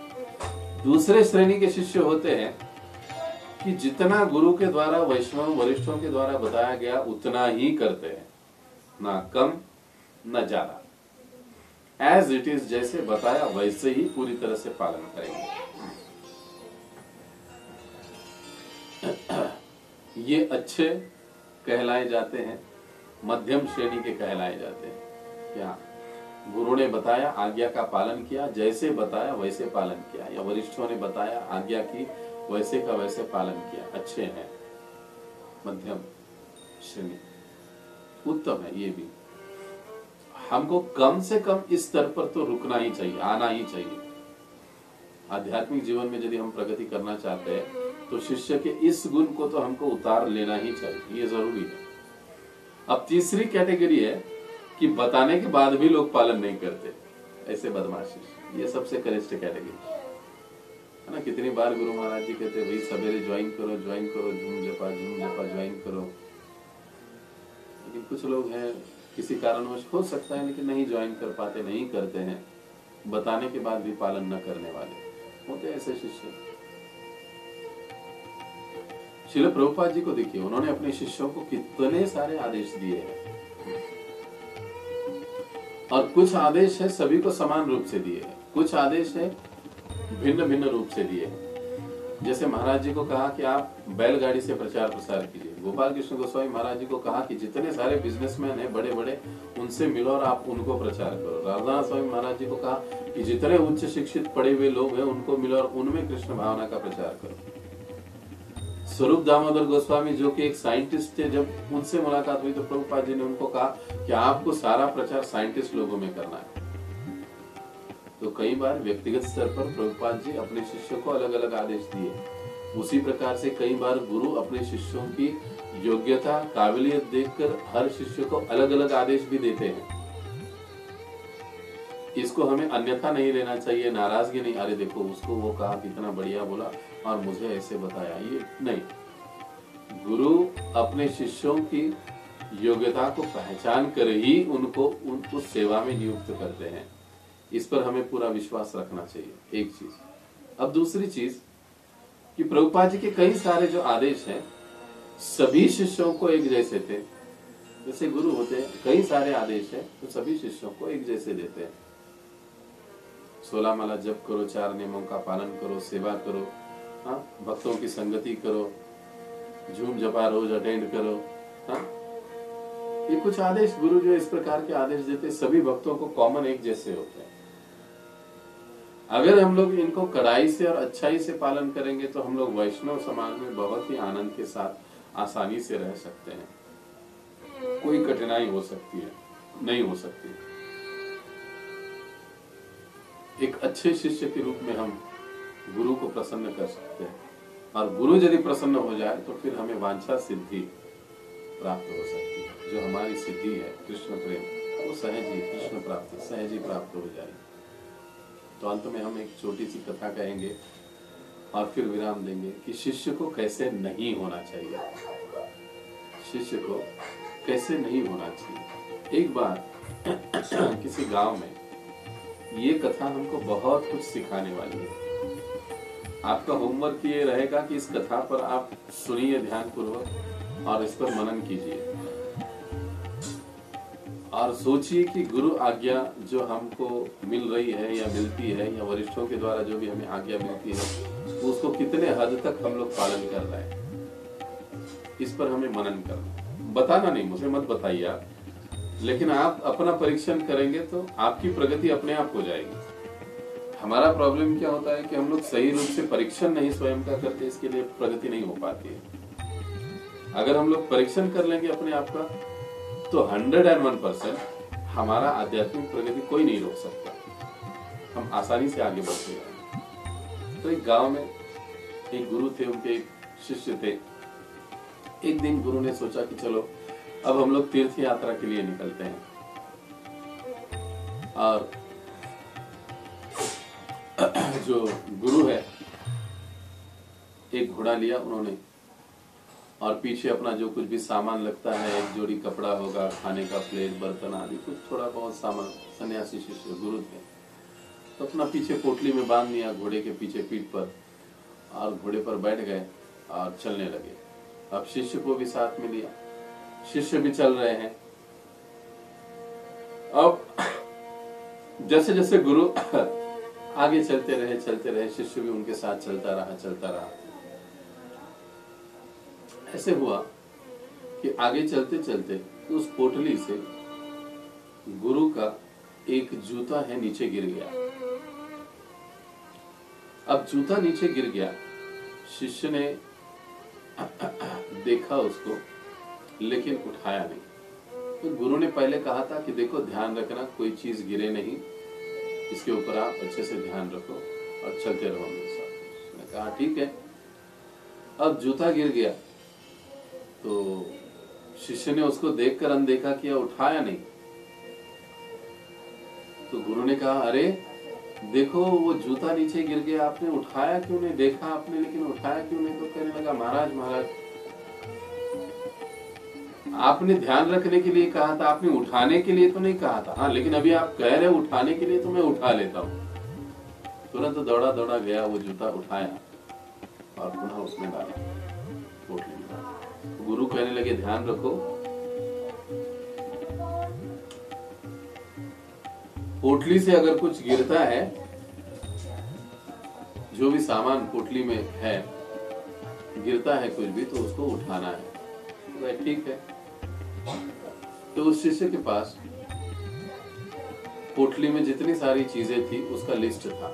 दूसरे श्रेणी के शिष्य होते हैं कि जितना गुरु के द्वारा, वैष्णव वरिष्ठों के द्वारा बताया गया उतना ही करते हैं, ना कम न ज्यादा। एज इट इज, जैसे बताया वैसे ही पूरी तरह से पालन करेंगे। ये अच्छे कहलाए जाते हैं, मध्यम श्रेणी के कहलाए जाते हैं। क्या गुरु ने बताया, आज्ञा का पालन किया, जैसे बताया वैसे पालन किया, या वरिष्ठों ने बताया, आज्ञा की, वैसे का वैसे पालन किया, अच्छे हैं। मध्यम श्रेणी उत्तम है। ये भी हमको कम से कम इस स्तर पर तो रुकना ही चाहिए, आना ही चाहिए। आध्यात्मिक जीवन में यदि हम प्रगति करना चाहते हैं तो शिष्य के इस गुण को तो हमको उतार लेना ही चाहिए, ये जरूरी है। अब तीसरी कैटेगरी है कि बताने के बाद भी लोग पालन नहीं करते, ऐसे बदमाश शिष्य। ये सबसे कनिष्ठ कैटेगरी है ना। कितनी बार गुरु महाराज जी कहते भाई सवेरे ज्वाइन करो, झूम जपा ज्वाइन करो। लेकिन कुछ लोग हैं किसी कारणवश, हो सकता है लेकिन नहीं ज्वाइन कर पाते, नहीं करते हैं, बताने के बाद भी पालन न करने वाले होते ऐसे शिष्य। श्रील प्रभुपाद जी को देखिए, उन्होंने अपने शिष्यों को कितने सारे आदेश दिए हैं, और कुछ आदेश है सभी को समान रूप से दिए हैं, कुछ आदेश है भिन्न भिन्न रूप से दिए हैं। जैसे महाराज जी को कहा कि आप बैलगाड़ी से प्रचार प्रसार कीजिए। गोपाल कृष्ण गोस्वामी महाराज जी को कहा कि जितने सारे बिजनेसमैन हैं बड़े बड़े, उनसे मिलो और आप उनको प्रचार करो। राधानाथ स्वामी महाराज जी को कहा कि जितने उच्च शिक्षित पढ़े हुए लोग हैं उनको मिलो और उनमें कृष्ण भावना का प्रचार करो। स्वरूप दामोदर गोस्वामी जो कि एक साइंटिस्ट थे, जब उनसे मुलाकात हुई तो प्रभुपाद जी ने उनको कहा कि आपको सारा प्रचार साइंटिस्ट लोगों में करना है। तो कई बार व्यक्तिगत स्तर पर प्रभुपाद जी अपने शिष्यों को अलग अलग आदेश दिए। उसी प्रकार से कई बार गुरु अपने शिष्यों की योग्यता, काबिलियत देखकर हर शिष्य को अलग अलग आदेश भी देते हैं। इसको हमें अन्यथा नहीं लेना चाहिए, नाराजगी नहीं, अरे देखो उसको वो कहा कितना बढ़िया बोला और मुझे ऐसे बताया, ये नहीं। गुरु अपने शिष्यों की योग्यता को पहचान कर ही उनको उस सेवा में नियुक्त करते हैं। इस पर हमें पूरा विश्वास रखना चाहिए, एक चीज। अब दूसरी चीज कि प्रभुपाद जी के कई सारे जो आदेश हैं सभी शिष्यों को एक जैसे थे। जैसे गुरु होते हैं, कई सारे आदेश हैं तो सभी शिष्यों को एक जैसे देते हैं। 16 माला जप करो, 4 नियमों का पालन करो, सेवा करो, हाँ, भक्तों की संगति करो, झूम जपा रोज अटेंड करो। हाँ, ये कुछ आदेश गुरु जो इस प्रकार के आदेश देते सभी भक्तों को कॉमन एक जैसे होते हैं। अगर हम लोग इनको कड़ाई से और अच्छाई से पालन करेंगे तो हम लोग वैष्णव समाज में बहुत ही आनंद के साथ आसानी से रह सकते हैं। कोई कठिनाई हो सकती है नहीं हो सकती। एक अच्छे शिष्य के रूप में हम गुरु को प्रसन्न कर सकते हैं, और गुरु यदि प्रसन्न हो जाए तो फिर हमें वांछा सिद्धि प्राप्त हो सकती है। जो हमारी सिद्धि है कृष्ण प्रेम, वो सहज ही, कृष्ण प्राप्ति सहज ही प्राप्त हो जाएगी। तो अंत में हम एक छोटी सी कथा कहेंगे और फिर विराम देंगे कि शिष्य को कैसे नहीं होना चाहिए। शिष्य को कैसे नहीं होना चाहिए। एक बार किसी गांव में, ये कथा हमको बहुत कुछ सिखाने वाली है। आपका होमवर्क ये रहेगा कि इस कथा पर आप सुनिए ध्यानपूर्वक और इस पर मनन कीजिए। और सोचिए कि गुरु आज्ञा जो हमको मिल रही है या मिलती है या वरिष्ठों के द्वारा जो भी हमें आज्ञा मिलती है उसको कितने हद तक हम लोग पालन कर रहे हैं, इस पर हमें मनन करना। बताना नहीं, मुझे मत बताइए आप, लेकिन आप अपना परीक्षण करेंगे तो आपकी प्रगति अपने आप हो जाएगी। हमारा प्रॉब्लम क्या होता है कि हम लोग सही रूप से परीक्षण नहीं स्वयं का करते, इसके लिए प्रगति नहीं हो पाती है। अगर हम लोग परीक्षण कर लेंगे अपने आप का तो 101% हमारा आध्यात्मिक प्रगति कोई नहीं रोक सकता, हम आसानी से आगे बढ़ते हैं। तो एक गांव में एक गुरु थे, उनके एक शिष्य थे। एक दिन गुरु ने सोचा कि चलो अब हम लोग तीर्थ यात्रा के लिए निकलते हैं। और जो गुरु है एक घोड़ा लिया उन्होंने, और पीछे अपना जो कुछ भी सामान लगता है, एक जोड़ी कपड़ा होगा, खाने का प्लेट, बर्तन आदि कुछ थोड़ा बहुत सामान, सन्यासी शिष्य गुरु थे, तो अपना पीछे पोटली में बांध लिया घोड़े के पीछे पीठ पर, और घोड़े पर बैठ गए और चलने लगे। अब शिष्य को भी साथ में लिया, शिष्य भी चल रहे हैं। अब जैसे जैसे गुरु आगे चलते रहे, शिष्य भी उनके साथ चलता रहा। ऐसे हुआ कि आगे चलते चलते उस पोटली से गुरु का एक जूता है नीचे गिर गया। अब जूता नीचे गिर गया, शिष्य ने देखा उसको लेकिन उठाया नहीं। तो गुरु ने पहले कहा था कि देखो ध्यान रखना, कोई चीज गिरे नहीं, इसके ऊपर आप अच्छे से ध्यान रखो और चलते रहो मेरे साथ। उसने कहा ठीक है। अब जूता गिर गया तो शिष्य ने उसको देखकर अनदेखा किया, उठाया नहीं। तो गुरु ने कहा अरे देखो वो जूता नीचे गिर गया, आपने उठाया क्यों नहीं? देखा आपने लेकिन उठाया क्यों नहीं? तो कहने लगा महाराज आपने ध्यान रखने के लिए कहा था, आपने उठाने के लिए तो नहीं कहा था। हाँ लेकिन अभी आप कह रहे उठाने के लिए, तो मैं उठा लेता हूँ। तुरंत दौड़ा गया, वो जूता उठाया और पुनः उसमें डाला, पोटली में डाला। गुरु कहने लगे ध्यान रखो, पोटली से अगर कुछ गिरता है, जो भी सामान पोटली में है गिरता है कुछ भी, तो उसको उठाना है। ठीक है। तो उस शिष्य के पास पोटली में जितनी सारी चीजें थी उसका लिस्ट था।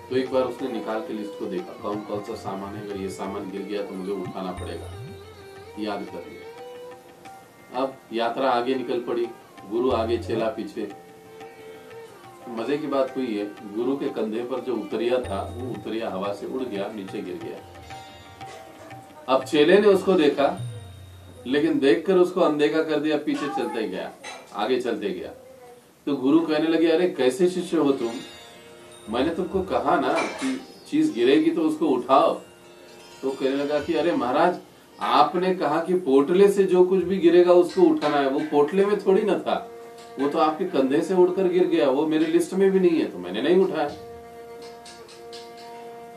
तो एक बार उसने निकाल के लिस्ट को देखा, कौन कौन सा सामान है, अगर ये सामान गिर गया तो मुझे उठाना पड़ेगा, याद कर लिया। अब यात्रा आगे निकल पड़ी, गुरु आगे चेला पीछे। मजे की बात हुई है, गुरु के कंधे पर जो उतरिया था वो उतरिया हवा से उड़ गया, नीचे गिर गया। अब चेले ने उसको देखा लेकिन देखकर उसको अनदेखा कर दिया, पीछे चलते गया, आगे चलते गया। तो गुरु कहने लगे अरे कैसे शिष्य हो तुम, मैंने तुमको कहा ना कि चीज गिरेगी तो उसको उठाओ। तो कहने लगा कि अरे महाराज आपने कहा कि पोटले से जो कुछ भी गिरेगा उसको उठाना है, वो पोटले में थोड़ी ना था, वो तो आपके कंधे से उड़कर गिर गया, वो मेरी लिस्ट में भी नहीं है, तो मैंने नहीं उठाया।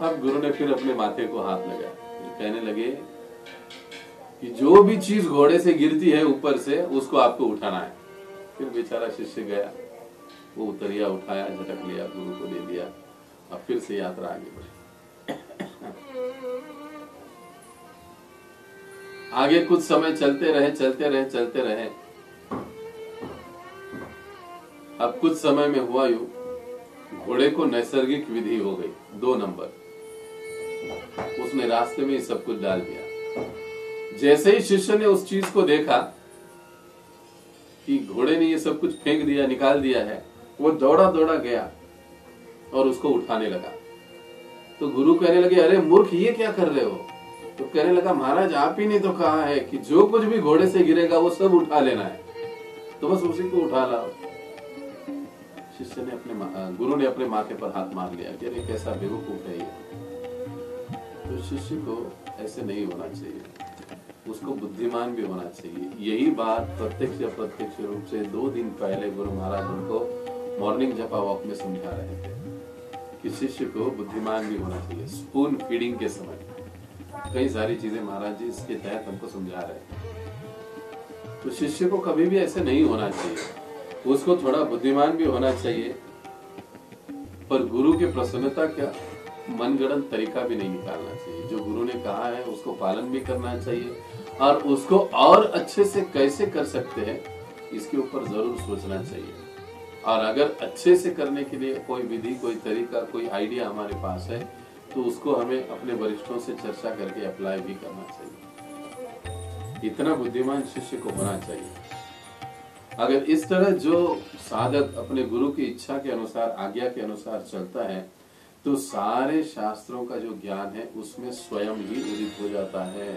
अब गुरु ने फिर अपने माथे को हाथ लगाया, कहने लगे कि जो भी चीज घोड़े से गिरती है ऊपर से उसको आपको उठाना है। फिर बेचारा शिष्य गया, वो उतरिया उठाया, झटक लिया, गुरु को दे दिया। अब फिर से यात्रा आगे बढ़ी। आगे कुछ समय चलते रहे। अब कुछ समय में हुआ यूं, घोड़े को नैसर्गिक विधि हो गई 2 नंबर। उसने रास्ते में सब कुछ डाल दिया। जैसे ही शिष्य ने उस चीज को देखा कि घोड़े ने ये सब कुछ फेंक दिया, निकाल दिया है, वो दौड़ा गया और उसको उठाने लगा। तो गुरु कहने लगे अरे मूर्ख ये क्या कर रहे हो? तो कहने लगा महाराज आप ही ने तो कहा है कि जो कुछ भी घोड़े से गिरेगा वो सब उठा लेना है, तो बस उसी को उठा लाओ। शिष्य ने गुरु ने अपने माथे पर हाथ मार लिया कि अरे कैसा बेवकूफ है ये। तो शिष्य को ऐसे नहीं होना चाहिए, उसको बुद्धिमान भी होना चाहिए। यही बात प्रत्यक्ष या अप्रत्यक्ष रूप से 2 दिन पहले गुरु महाराज उनको मॉर्निंग जपा वॉक में समझा रहे थे कि शिष्य को बुद्धिमान भी होना चाहिए। स्पून फीडिंग के समय कई सारी चीजें महाराज जी इसके तहत हमको समझा रहे हैं। तो शिष्य को कभी भी ऐसे नहीं होना चाहिए, उसको थोड़ा बुद्धिमान भी होना चाहिए, पर गुरु की प्रसन्नता का मनगढ़ंत तरीका भी नहीं निकालना चाहिए। जो गुरु ने कहा है उसको पालन भी करना चाहिए, और उसको और अच्छे से कैसे कर सकते हैं इसके ऊपर जरूर सोचना चाहिए। और अगर अच्छे से करने के लिए कोई विधि, कोई तरीका, कोई आइडिया हमारे पास है तो उसको हमें अपने वरिष्ठों से चर्चा करके अप्लाई भी करना चाहिए। इतना बुद्धिमान शिष्य को होना चाहिए। अगर इस तरह जो साधक अपने गुरु की इच्छा के अनुसार, आज्ञा के अनुसार चलता है तो सारे शास्त्रों का जो ज्ञान है उसमें स्वयं ही उदित हो जाता है।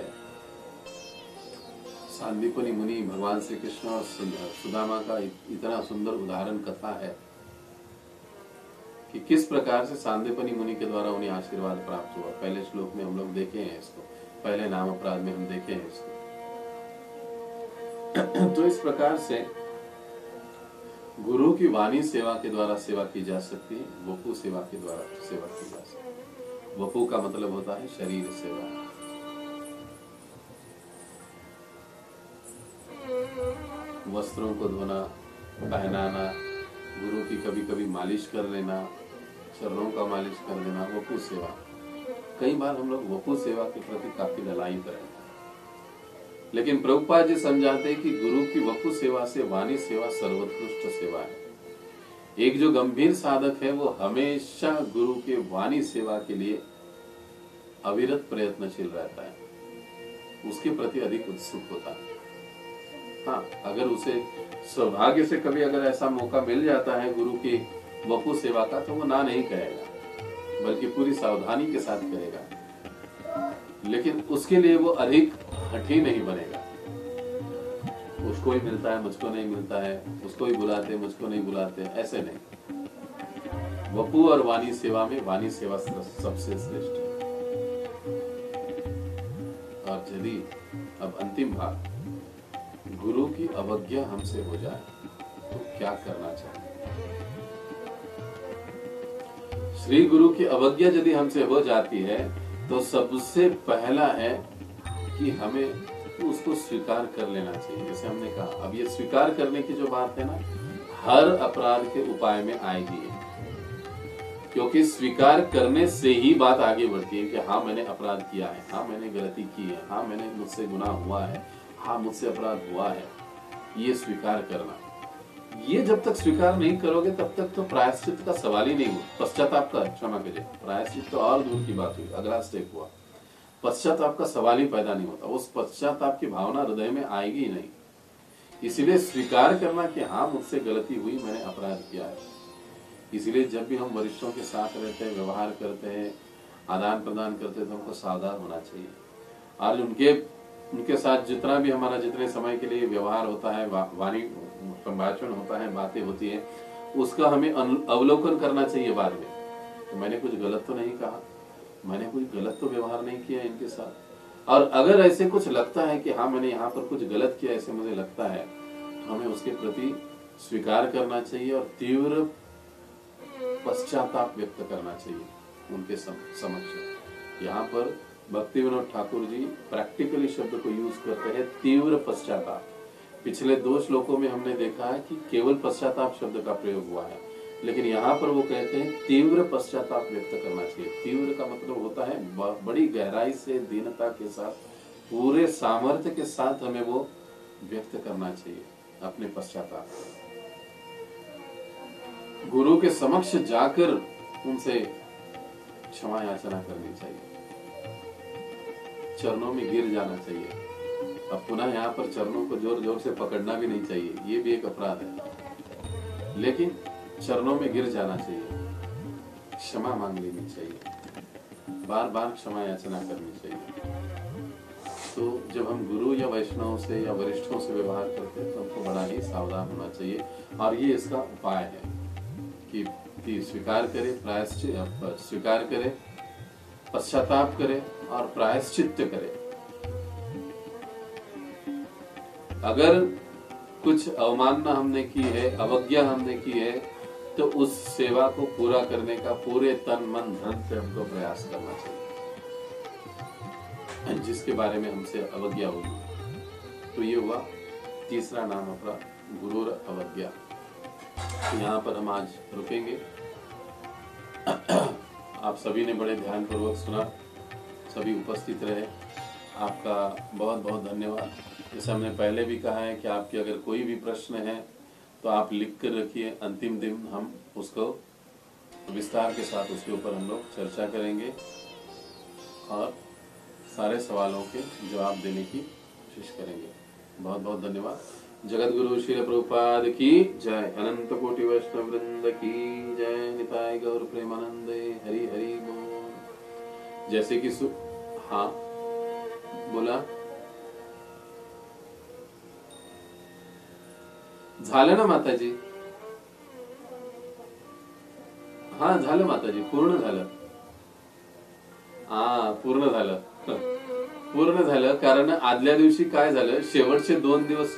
सांदीपनि मुनि भगवान श्री कृष्ण और सुदामा का इतना सुंदर उदाहरण कथा है कि किस प्रकार से सांदीपनि मुनि के द्वारा उन्हें आशीर्वाद प्राप्त हुआ। पहले श्लोक में हम लोग देखे हैं इसको, पहले नाम अपराध में हम देखे हैं इसको। तो इस प्रकार से गुरु की वाणी सेवा के द्वारा सेवा की जा सकती है, वपु सेवा के द्वारा सेवा की जा सकती है। वपु का मतलब होता है शरीर सेवा। वस्त्रों को धोना, पहनाना, गुरु की कभी कभी मालिश कर लेना, चरणों का मालिश कर देना, वपु सेवा। कई बार हम लोग वपु सेवा के प्रति काफी ललायित रहते हैं, लेकिन प्रभुपाद जी समझाते हैं कि गुरु की वपु सेवा से वाणी सेवा सर्वोत्कृष्ट सेवा है। एक जो गंभीर साधक है वो हमेशा गुरु के वाणी सेवा के लिए अविरत प्रयत्नशील रहता है, उसके प्रति अधिक उत्सुक होता है। हाँ, अगर उसे सौभाग्य से कभी अगर ऐसा मौका मिल जाता है गुरु की वपु सेवा का तो वो ना नहीं कहेगा, बल्कि पूरी सावधानी के साथ करेगा। लेकिन उसके लिए वो अधिक हठी नहीं बनेगा। उसको ही मिलता है, मुझको नहीं मिलता है, उसको ही बुलाते, मुझको नहीं बुलाते, ऐसे नहीं। वपु और वाणी सेवा में वाणी सेवा सबसे श्रेष्ठ है। और यदि अब अंतिम भाग, गुरु की अवज्ञा हमसे हो जाए तो क्या करना चाहिए। श्री गुरु की अवज्ञा यदि हमसे हो जाती है तो सबसे पहला है कि हमें उसको स्वीकार कर लेना चाहिए। जैसे हमने कहा, अब ये स्वीकार करने की जो बात है ना, हर अपराध के उपाय में आएगी, क्योंकि स्वीकार करने से ही बात आगे बढ़ती है कि हाँ मैंने अपराध किया है, हाँ मैंने गलती की है, हाँ मैंने मुझसे गुनाह हुआ है, हाँ मुझसे अपराध हुआ है। ये स्वीकार करना, ये जब तक स्वीकार नहीं करोगे तब तक तो प्रायश्चित का सवाल ही नहीं हुआ। पश्चाताप का, क्षमा कीजिए, प्रायश्चित तो और दूर की बात हुई, अगला स्टेप हुआ। पश्चाताप का सवाल ही पैदा नहीं होता, उस पश्चाताप की भावना हृदय में आएगी ही नहीं। इसीलिए स्वीकार करना कि हाँ मुझसे गलती हुई, मैंने अपराध किया है। इसीलिए जब भी हम वरिष्ठों के साथ रहते हैं, व्यवहार करते हैं, आदान प्रदान करते हैं, तो हमको सावधान होना चाहिए। और उनके साथ जितना भी हमारा जितने समय के लिए व्यवहार होता है, वाणी संभाषण होता है, बातें होती है, उसका हमें अवलोकन करना चाहिए बाद में। तो मैंने कुछ गलत तो नहीं कहा, मैंने कुछ गलत तो व्यवहार नहीं किया इनके साथ। और अगर ऐसे कुछ लगता है कि हाँ मैंने यहाँ पर कुछ गलत किया, ऐसे मुझे लगता है, तो हमें उसके प्रति स्वीकार करना चाहिए और तीव्र पश्चाताप व्यक्त करना चाहिए उनके समक्ष। यहाँ पर भक्ति विनोद ठाकुर जी प्रैक्टिकली शब्द को यूज करते हैं, तीव्र पश्चाताप। पिछले 2 श्लोकों में हमने देखा है कि केवल पश्चाताप शब्द का प्रयोग हुआ है, लेकिन यहाँ पर वो कहते हैं तीव्र पश्चाताप व्यक्त करना चाहिए। तीव्र का मतलब होता है बड़ी गहराई से, दीनता के साथ, पूरे सामर्थ्य के साथ हमें वो व्यक्त करना चाहिए अपने पश्चाताप। गुरु के समक्ष जाकर उनसे क्षमा याचना करनी चाहिए, चरणों में गिर जाना चाहिए। अब पुनः यहाँ पर चरणों को जोर जोर से पकड़ना भी नहीं चाहिए, ये भी एक अपराध है, लेकिन चरणों में गिर जाना चाहिए, क्षमा मांग लेनी चाहिए, बार बार क्षमा याचना करनी चाहिए। तो जब हम गुरु या वैष्णव से या वरिष्ठों से व्यवहार करते हैं तो हमको बड़ा ही सावधान होना चाहिए। और ये इसका उपाय है कि स्वीकार करे, प्रायश्चित स्वीकार करे, पश्चाताप करे और प्रायश्चित करे। अगर कुछ अवमानना हमने की है, अवज्ञा हमने की है, तो उस सेवा को पूरा करने का पूरे तन मन धन से हमको प्रयास करना चाहिए। जिसके बारे में हमसे अवज्ञा होगी, तो ये हुआ तीसरा नाम अपना गुरुर अवज्ञा। यहाँ पर हम आज रुकेंगे। आप सभी ने बड़े ध्यानपूर्वक सुना, सभी उपस्थित रहे, आपका बहुत बहुत धन्यवाद। जैसे हमने पहले भी कहा है कि आपके अगर कोई भी प्रश्न है तो आप लिख कर रखिए, अंतिम दिन हम उसको विस्तार के साथ उसके ऊपर हम लोग चर्चा करेंगे और सारे सवालों के जवाब देने की कोशिश करेंगे। बहुत बहुत धन्यवाद। जगत गुरु श्री प्रभुपाद की जय, अनंत कोटि वैष्णव वृंद की जय, निताय गौर प्रेमानंदे, हरि हरि बोल। जैसे कि हाँ बोला, झालं ना माताजी? हा झालं माताजी, पूर्ण झालं। हा पूर्ण झालं पूर्ण झालं। कारण आदल्या दिवशी काय झालं, शेवटचे 2 दिवस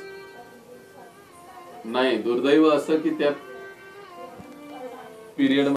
नाही, दुर्दैव असं की त्या पिरियड